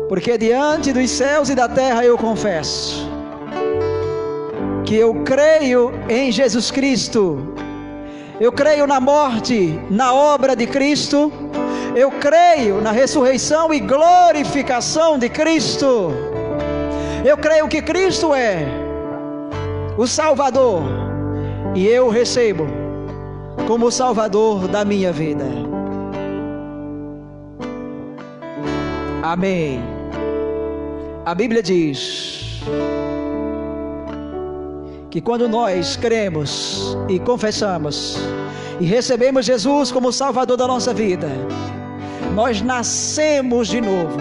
porque diante dos céus e da terra eu confesso que eu creio em Jesus Cristo. Eu creio na morte, na obra de Cristo. Eu creio na ressurreição e glorificação de Cristo. Eu creio que Cristo é o Salvador, e eu o recebo como o Salvador da minha vida. Amém. A Bíblia diz que quando nós cremos e confessamos e recebemos Jesus como Salvador da nossa vida, nós nascemos de novo.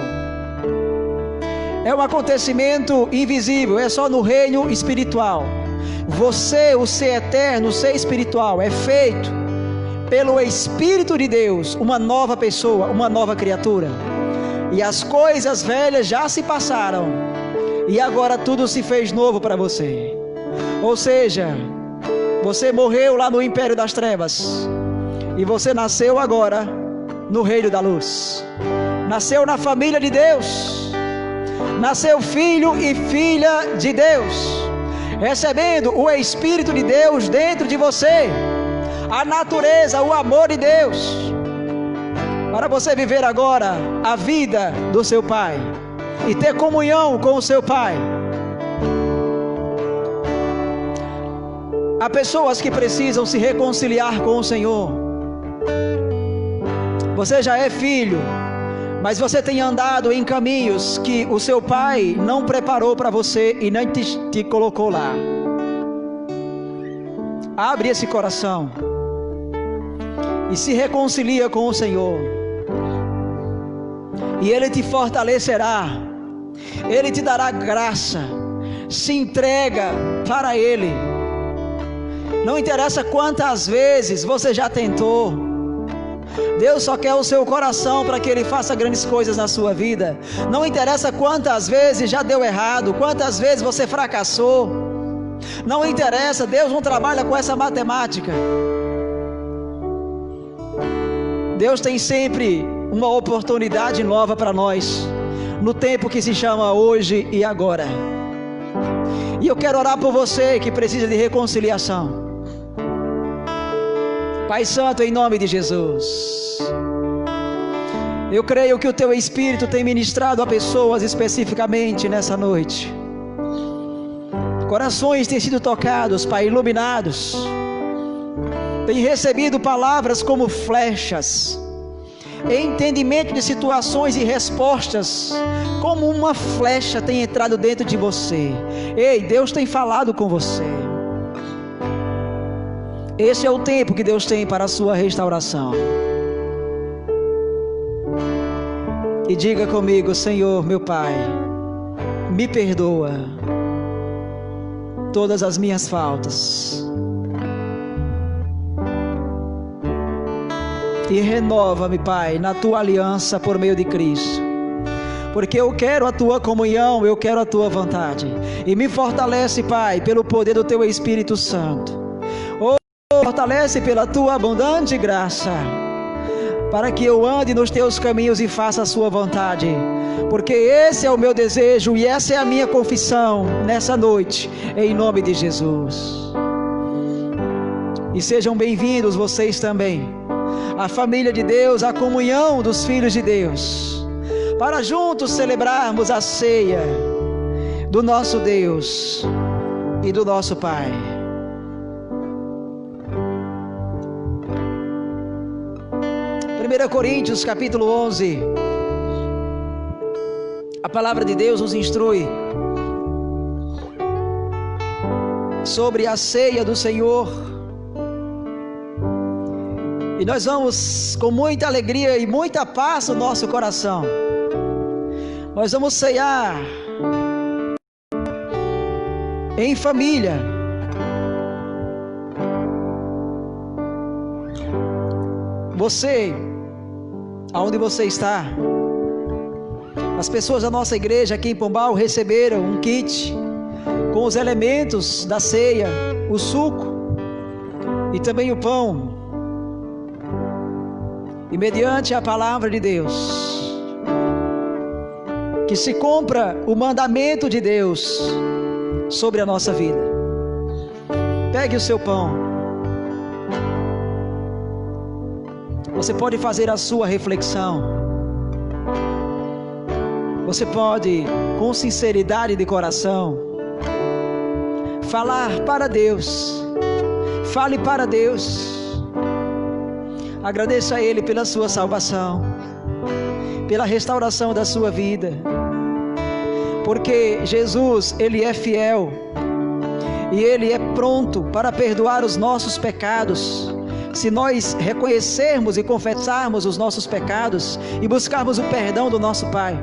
É um acontecimento invisível, é só no reino espiritual. Você, o ser eterno, o ser espiritual, é feito pelo Espírito de Deus, uma nova pessoa, uma nova criatura. E as coisas velhas já se passaram, e agora tudo se fez novo para você. Ou seja, você morreu lá no império das trevas, e você nasceu agora no reino da luz. Nasceu na família de Deus, nasceu filho e filha de Deus, recebendo o Espírito de Deus dentro de você, a natureza, o amor de Deus, para você viver agora a vida do seu Pai e ter comunhão com o seu Pai. Há pessoas que precisam se reconciliar com o Senhor. Você já é filho, mas você tem andado em caminhos que o seu pai não preparou para você e nem te colocou lá. Abre esse coração e se reconcilia com o Senhor, e Ele te fortalecerá, Ele te dará graça. Se entrega para Ele. Não interessa quantas vezes você já tentou, Deus só quer o seu coração para que Ele faça grandes coisas na sua vida. Não interessa quantas vezes já deu errado, quantas vezes você fracassou. Não interessa, Deus não trabalha com essa matemática. Deus tem sempre uma oportunidade nova para nós, no tempo que se chama hoje e agora. E eu quero orar por você que precisa de reconciliação. Pai Santo, em nome de Jesus, eu creio que o Teu Espírito tem ministrado a pessoas especificamente nessa noite. Corações têm sido tocados, Pai, iluminados. Têm recebido palavras como flechas, entendimento de situações e respostas, como uma flecha tem entrado dentro de você. Ei, Deus tem falado com você. Esse é o tempo que Deus tem para a sua restauração. E diga comigo: Senhor, meu Pai, me perdoa todas as minhas faltas e renova-me, Pai, na Tua aliança por meio de Cristo, porque eu quero a Tua comunhão, eu quero a Tua vontade, e me fortalece, Pai, pelo poder do Teu Espírito Santo. Fortalece pela Tua abundante graça, para que eu ande nos Teus caminhos e faça a Sua vontade, porque esse é o meu desejo e essa é a minha confissão nessa noite, em nome de Jesus. E sejam bem-vindos vocês também, a família de Deus, a comunhão dos filhos de Deus, para juntos celebrarmos a ceia do nosso Deus e do nosso Pai. 1 Coríntios capítulo 11, a palavra de Deus nos instrui sobre a ceia do Senhor, e nós vamos com muita alegria e muita paz no nosso coração, nós vamos ceiar em família. Você, aonde você está, as pessoas da nossa igreja aqui em Pombal receberam um kit com os elementos da ceia, o suco e também o pão, e mediante a palavra de Deus, que se cumpra o mandamento de Deus sobre a nossa vida. Pegue o seu pão. Você pode fazer a sua reflexão. Você pode, com sinceridade de coração, falar para Deus. Fale para Deus. Agradeça a Ele pela sua salvação, pela restauração da sua vida. Porque Jesus, Ele é fiel e Ele é pronto para perdoar os nossos pecados, se nós reconhecermos e confessarmos os nossos pecados e buscarmos o perdão do nosso Pai.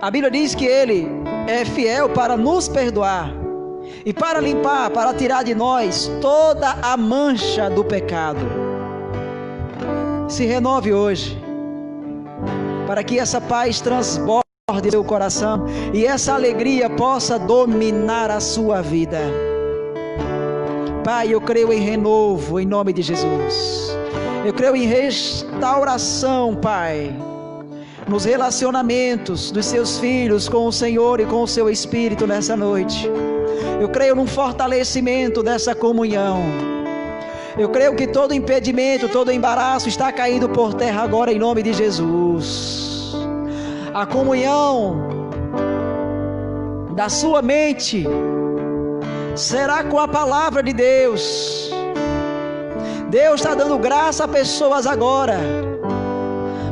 A Bíblia diz que Ele é fiel para nos perdoar e para limpar, para tirar de nós toda a mancha do pecado. Se renove hoje, para que essa paz transborde seu coração e essa alegria possa dominar a sua vida. Pai, eu creio em renovo, em nome de Jesus. Eu creio em restauração, Pai, nos relacionamentos dos seus filhos com o Senhor e com o seu Espírito nessa noite. Eu creio num fortalecimento dessa comunhão. Eu creio que todo impedimento, todo embaraço está caindo por terra agora em nome de Jesus. A comunhão da sua mente será com a palavra de Deus. Deus está dando graça a pessoas agora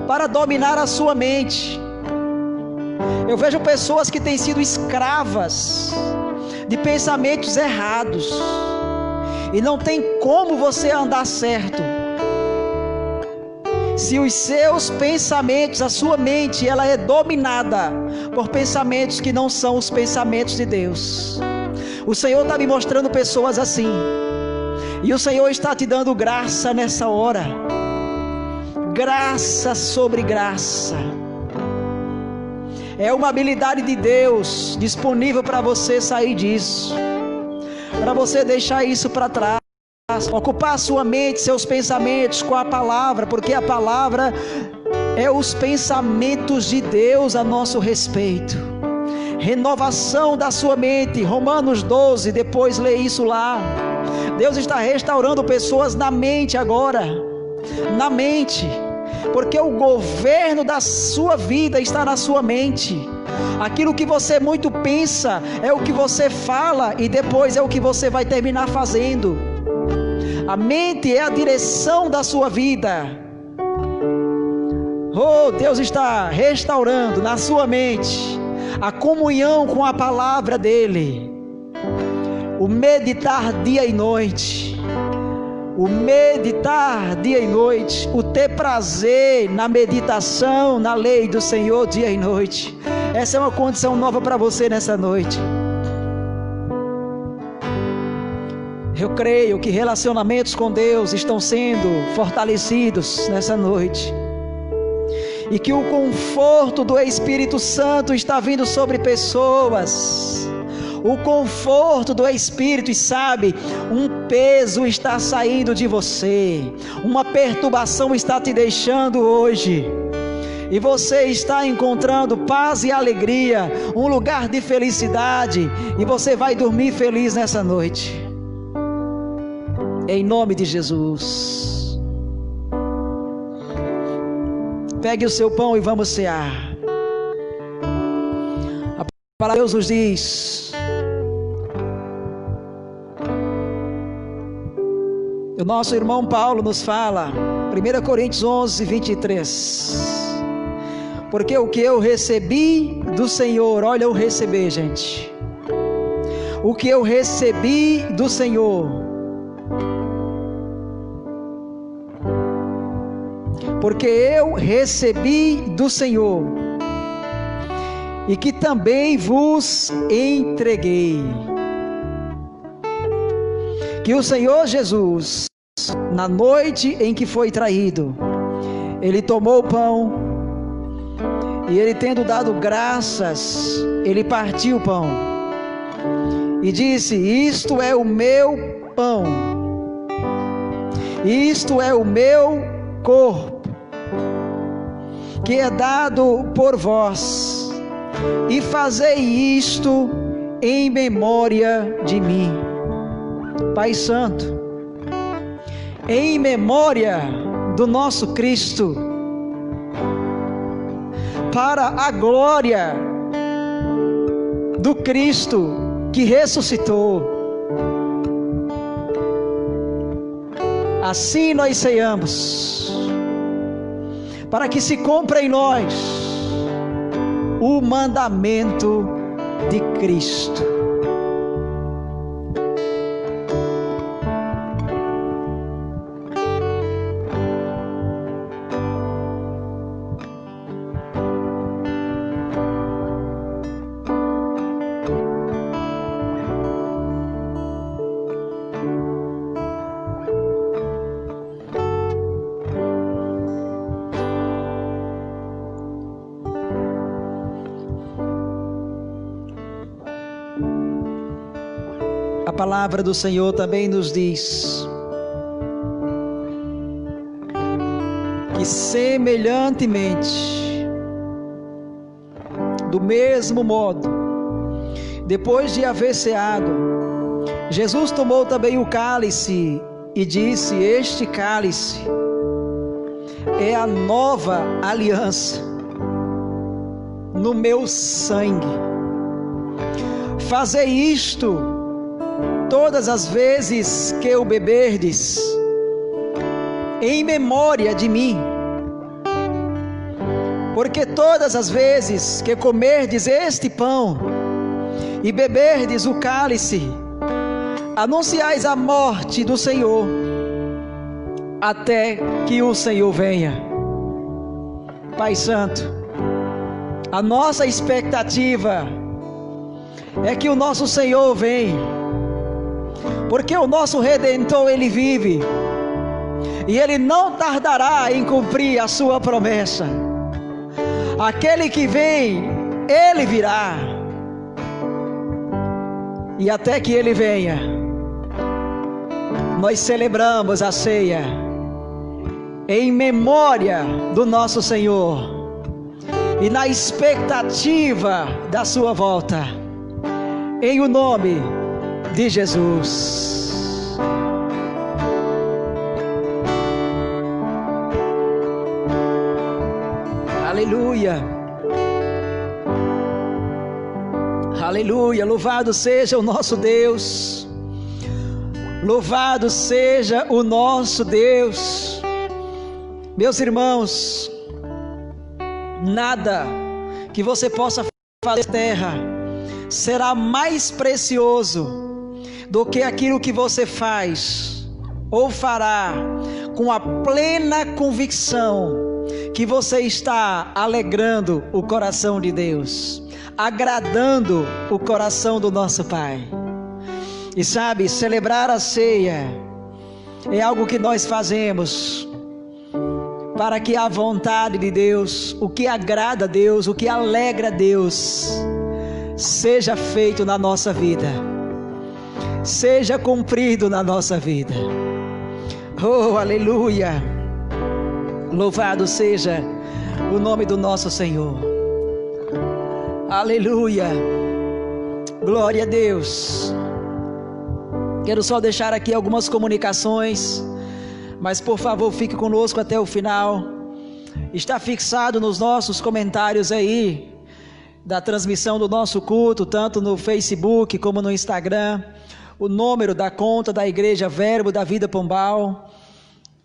para dominar a sua mente. Eu vejo pessoas que têm sido escravas de pensamentos errados, e não tem como você andar certo se os seus pensamentos, a sua mente, ela é dominada por pensamentos que não são os pensamentos de Deus. O Senhor está me mostrando pessoas assim, e o Senhor está te dando graça nessa hora, graça sobre graça. É uma habilidade de Deus disponível para você sair disso, para você deixar isso para trás, ocupar a sua mente, seus pensamentos com a palavra, porque a palavra é os pensamentos de Deus a nosso respeito. Renovação da sua mente, Romanos 12, depois lê isso lá. Deus está restaurando pessoas na mente agora, na mente, porque o governo da sua vida está na sua mente. Aquilo que você muito pensa é o que você fala e depois é o que você vai terminar fazendo. A mente é a direção da sua vida. Oh, Deus está restaurando na sua mente a comunhão com a palavra dele, o meditar dia e noite, o meditar dia e noite, o ter prazer na meditação, na lei do Senhor dia e noite. Essa é uma condição nova para você nessa noite. Eu creio que relacionamentos com Deus estão sendo fortalecidos nessa noite, e que o conforto do Espírito Santo está vindo sobre pessoas. O conforto do Espírito, e sabe, um peso está saindo de você, uma perturbação está te deixando hoje, e você está encontrando paz e alegria, um lugar de felicidade, e você vai dormir feliz nessa noite, em nome de Jesus. Pegue o seu pão e vamos cear. A palavra de Deus nos diz, o nosso irmão Paulo nos fala, 1 Coríntios 11, 23, porque o que eu recebi do Senhor, olha o receber, gente, o que eu recebi do Senhor, porque eu recebi do Senhor, e que também vos entreguei, que o Senhor Jesus, na noite em que foi traído, ele tomou o pão, e ele, tendo dado graças, ele partiu o pão, e disse: isto é o meu pão, isto é o meu corpo, que é dado por vós, e fazei isto em memória de mim. Pai Santo, em memória do nosso Cristo, para a glória do Cristo que ressuscitou, assim nós ceiamos, para que se cumpra em nós o mandamento de Cristo. A palavra do Senhor também nos diz que semelhantemente, do mesmo modo, depois de haver ceado, Jesus tomou também o cálice e disse: este cálice é a nova aliança no meu sangue. Fazei isto todas as vezes que o beberdes, em memória de mim. Porque todas as vezes que comerdes este pão e beberdes o cálice, anunciais a morte do Senhor, até que o Senhor venha. Pai Santo, a nossa expectativa é que o nosso Senhor venha, porque o nosso Redentor, Ele vive, e Ele não tardará em cumprir a sua promessa. Aquele que vem, Ele virá, e até que Ele venha, nós celebramos a ceia, em memória do nosso Senhor e na expectativa da sua volta, em o nome de Jesus. Aleluia, aleluia, louvado seja o nosso Deus, louvado seja o nosso Deus. Meus irmãos, nada que você possa fazer na terra será mais precioso do que aquilo que você faz ou fará com a plena convicção que você está alegrando o coração de Deus, agradando o coração do nosso Pai. E sabe, celebrar a ceia é algo que nós fazemos para que a vontade de Deus, o que agrada a Deus, o que alegra a Deus, seja feito na nossa vida, seja cumprido na nossa vida. Oh, aleluia! Louvado seja o nome do nosso Senhor. Aleluia! Glória a Deus! Quero só deixar aqui algumas comunicações, mas por favor fique conosco até o final. Está fixado nos nossos comentários aí da transmissão do nosso culto, tanto no Facebook como no Instagram, o número da conta da Igreja Verbo da Vida Pombal.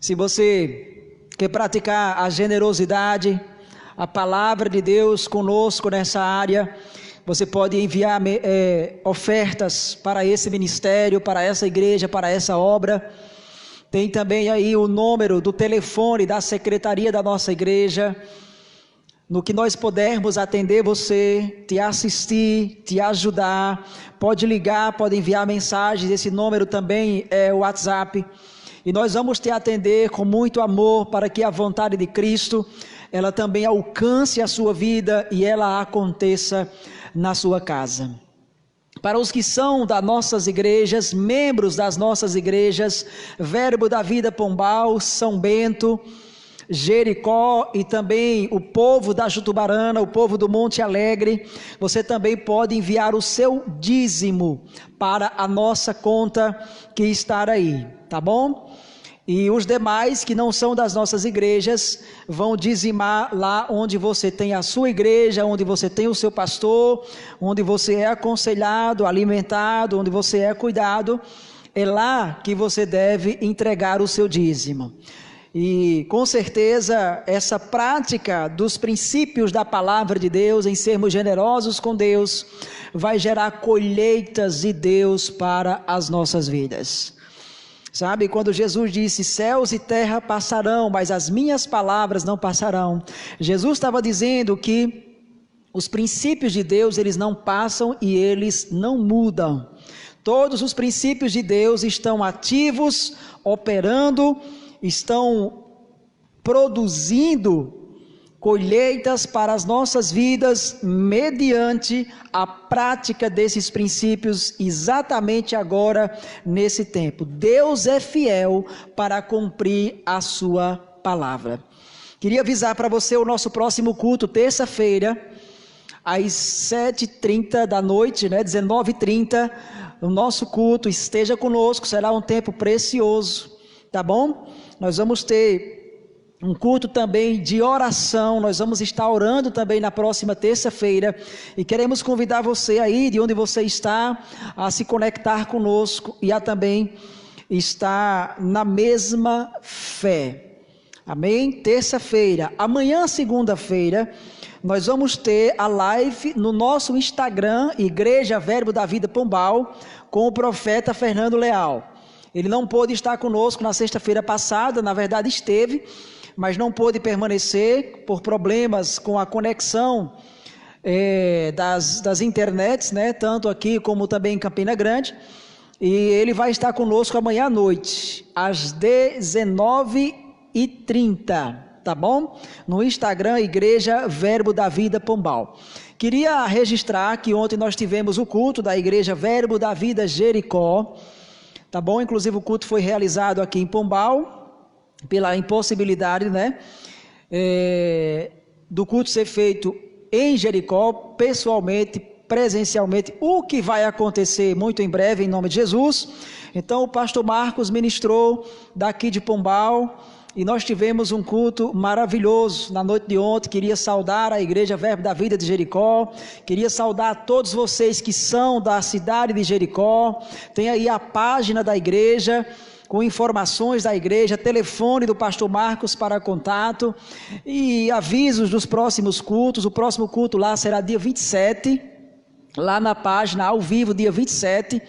Se você quer praticar a generosidade, a palavra de Deus conosco nessa área, você pode enviar ofertas para esse ministério, para essa igreja, para essa obra. Tem também aí o número do telefone da secretaria da nossa igreja. No que nós pudermos atender você, te assistir, te ajudar, pode ligar, pode enviar mensagens. Esse número também é o WhatsApp. E nós vamos te atender com muito amor para que a vontade de Cristo, ela também alcance a sua vida e ela aconteça na sua casa. Para os que são das nossas igrejas, membros das nossas igrejas, Verbo da Vida Pombal, São Bento, Jericó e também o povo da Jutubarana, o povo do Monte Alegre, você também pode enviar o seu dízimo para a nossa conta que está aí, tá bom? E os demais que não são das nossas igrejas vão dizimar lá onde você tem a sua igreja, onde você tem o seu pastor, onde você é aconselhado, alimentado, onde você é cuidado. É lá que você deve entregar o seu dízimo. E com certeza essa prática dos princípios da palavra de Deus, em sermos generosos com Deus, vai gerar colheitas de Deus para as nossas vidas. Sabe, quando Jesus disse, céus e terra passarão, mas as minhas palavras não passarão. Jesus estava dizendo que os princípios de Deus, eles não passam e eles não mudam. Todos os princípios de Deus estão ativos, operando, estão produzindo colheitas para as nossas vidas, mediante a prática desses princípios, exatamente agora, nesse tempo. Deus é fiel para cumprir a sua palavra. Queria avisar para você o nosso próximo culto, terça-feira, às 7h30 da noite, 19h30, o nosso culto. Esteja conosco, será um tempo precioso, tá bom? Nós vamos ter um culto também de oração, nós vamos estar orando também na próxima terça-feira, e queremos convidar você aí, de onde você está, a se conectar conosco, e a também estar na mesma fé, amém? Terça-feira, amanhã segunda-feira, nós vamos ter a live no nosso Instagram, Igreja Verbo da Vida Pombal, com o profeta Fernando Leal. Ele não pôde estar conosco na sexta-feira passada, na verdade esteve, mas não pôde permanecer por problemas com a conexão das internets, tanto aqui como também em Campina Grande, e ele vai estar conosco amanhã à noite, às 19h30, tá bom? No Instagram, Igreja Verbo da Vida Pombal. Queria registrar que ontem nós tivemos o culto da Igreja Verbo da Vida Jericó, tá bom? Inclusive o culto foi realizado aqui em Pombal, pela impossibilidade, né, do culto ser feito em Jericó, pessoalmente, presencialmente, o que vai acontecer muito em breve, em nome de Jesus. Então o pastor Marcos ministrou daqui de Pombal, e nós tivemos um culto maravilhoso na noite de ontem. Queria saudar a Igreja Verbo da Vida de Jericó, queria saudar todos vocês que são da cidade de Jericó. Tem aí a página da igreja, com informações da igreja, telefone do pastor Marcos para contato, e avisos dos próximos cultos. O próximo culto lá será dia 27, lá na página, ao vivo, dia 27,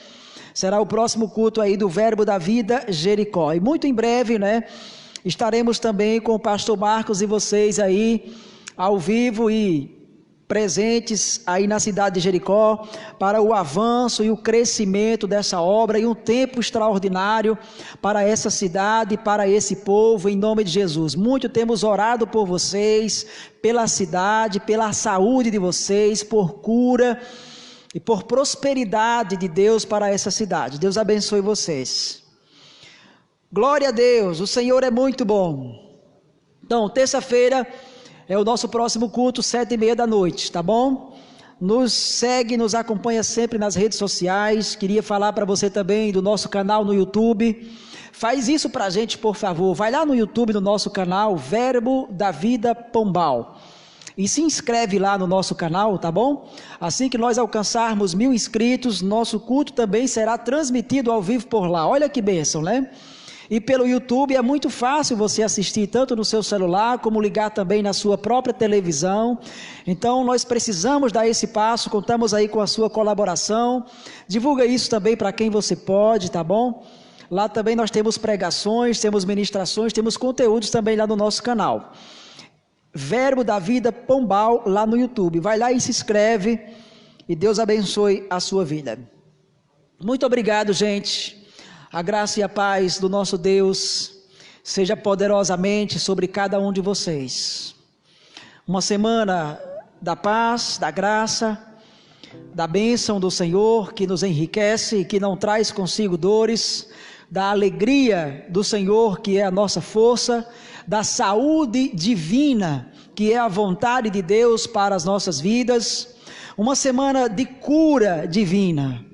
será o próximo culto aí do Verbo da Vida Jericó. E muito em breve, né, estaremos também com o pastor Marcos e vocês aí, ao vivo e presentes aí na cidade de Jericó, para o avanço e o crescimento dessa obra, e um tempo extraordinário para essa cidade, para esse povo, em nome de Jesus. Muito temos orado por vocês, pela cidade, pela saúde de vocês, por cura e por prosperidade de Deus para essa cidade. Deus abençoe vocês. Glória a Deus, o Senhor é muito bom. Então, terça-feira é o nosso próximo culto, 7h30 da noite, tá bom? Nos segue, nos acompanha sempre nas redes sociais. Queria falar para você também do nosso canal no YouTube. Faz isso para a gente, por favor. Vai lá no YouTube, no nosso canal, Verbo da Vida Pombal, e se inscreve lá no nosso canal, tá bom? Assim que nós alcançarmos 1000 inscritos, nosso culto também será transmitido ao vivo por lá. Olha que bênção, né? E pelo YouTube é muito fácil você assistir tanto no seu celular, como ligar também na sua própria televisão. Então nós precisamos dar esse passo, contamos aí com a sua colaboração. Divulga isso também para quem você pode, tá bom? Lá também nós temos pregações, temos ministrações, temos conteúdos também lá no nosso canal. Verbo da Vida Pombal, lá no YouTube. Vai lá e se inscreve, e Deus abençoe a sua vida. Muito obrigado, gente. A graça e a paz do nosso Deus seja poderosamente sobre cada um de vocês. Uma semana da paz, da graça, da bênção do Senhor, que nos enriquece e que não traz consigo dores, da alegria do Senhor, que é a nossa força, da saúde divina, que é a vontade de Deus para as nossas vidas. Uma semana de cura divina.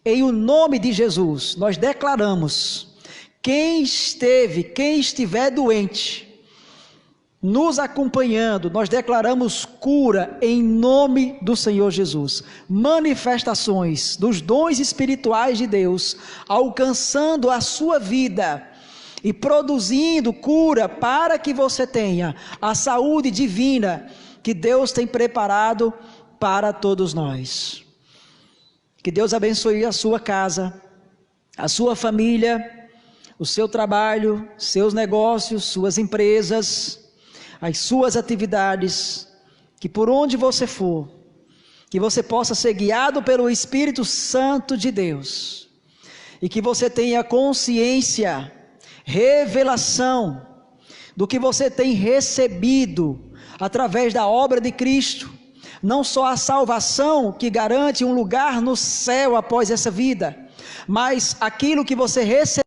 Em o nome de Jesus, nós declaramos, quem estiver doente, nos acompanhando, nós declaramos cura em nome do Senhor Jesus. Manifestações dos dons espirituais de Deus, alcançando a sua vida e produzindo cura para que você tenha a saúde divina que Deus tem preparado para todos nós. Que Deus abençoe a sua casa, a sua família, o seu trabalho, seus negócios, suas empresas, as suas atividades, que por onde você for, que você possa ser guiado pelo Espírito Santo de Deus, e que você tenha consciência, revelação do que você tem recebido através da obra de Cristo. Não só a salvação que garante um lugar no céu após essa vida, mas aquilo que você recebeu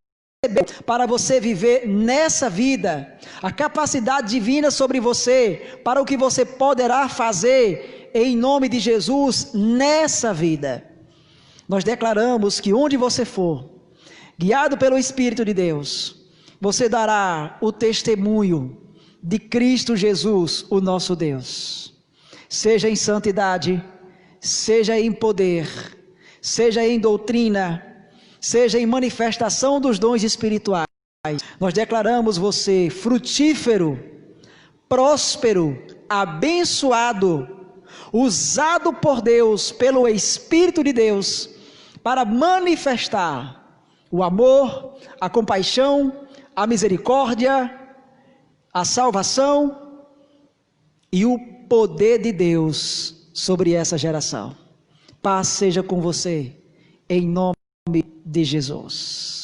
para você viver nessa vida, a capacidade divina sobre você, para o que você poderá fazer em nome de Jesus nessa vida. Nós declaramos que onde você for, guiado pelo Espírito de Deus, você dará o testemunho de Cristo Jesus, o nosso Deus. Seja em santidade, seja em poder, seja em doutrina, seja em manifestação dos dons espirituais. Nós declaramos você frutífero, próspero, abençoado, usado por Deus, pelo Espírito de Deus, para manifestar o amor, a compaixão, a misericórdia, a salvação e o poder de Deus sobre essa geração. Paz seja com você, em nome de Jesus.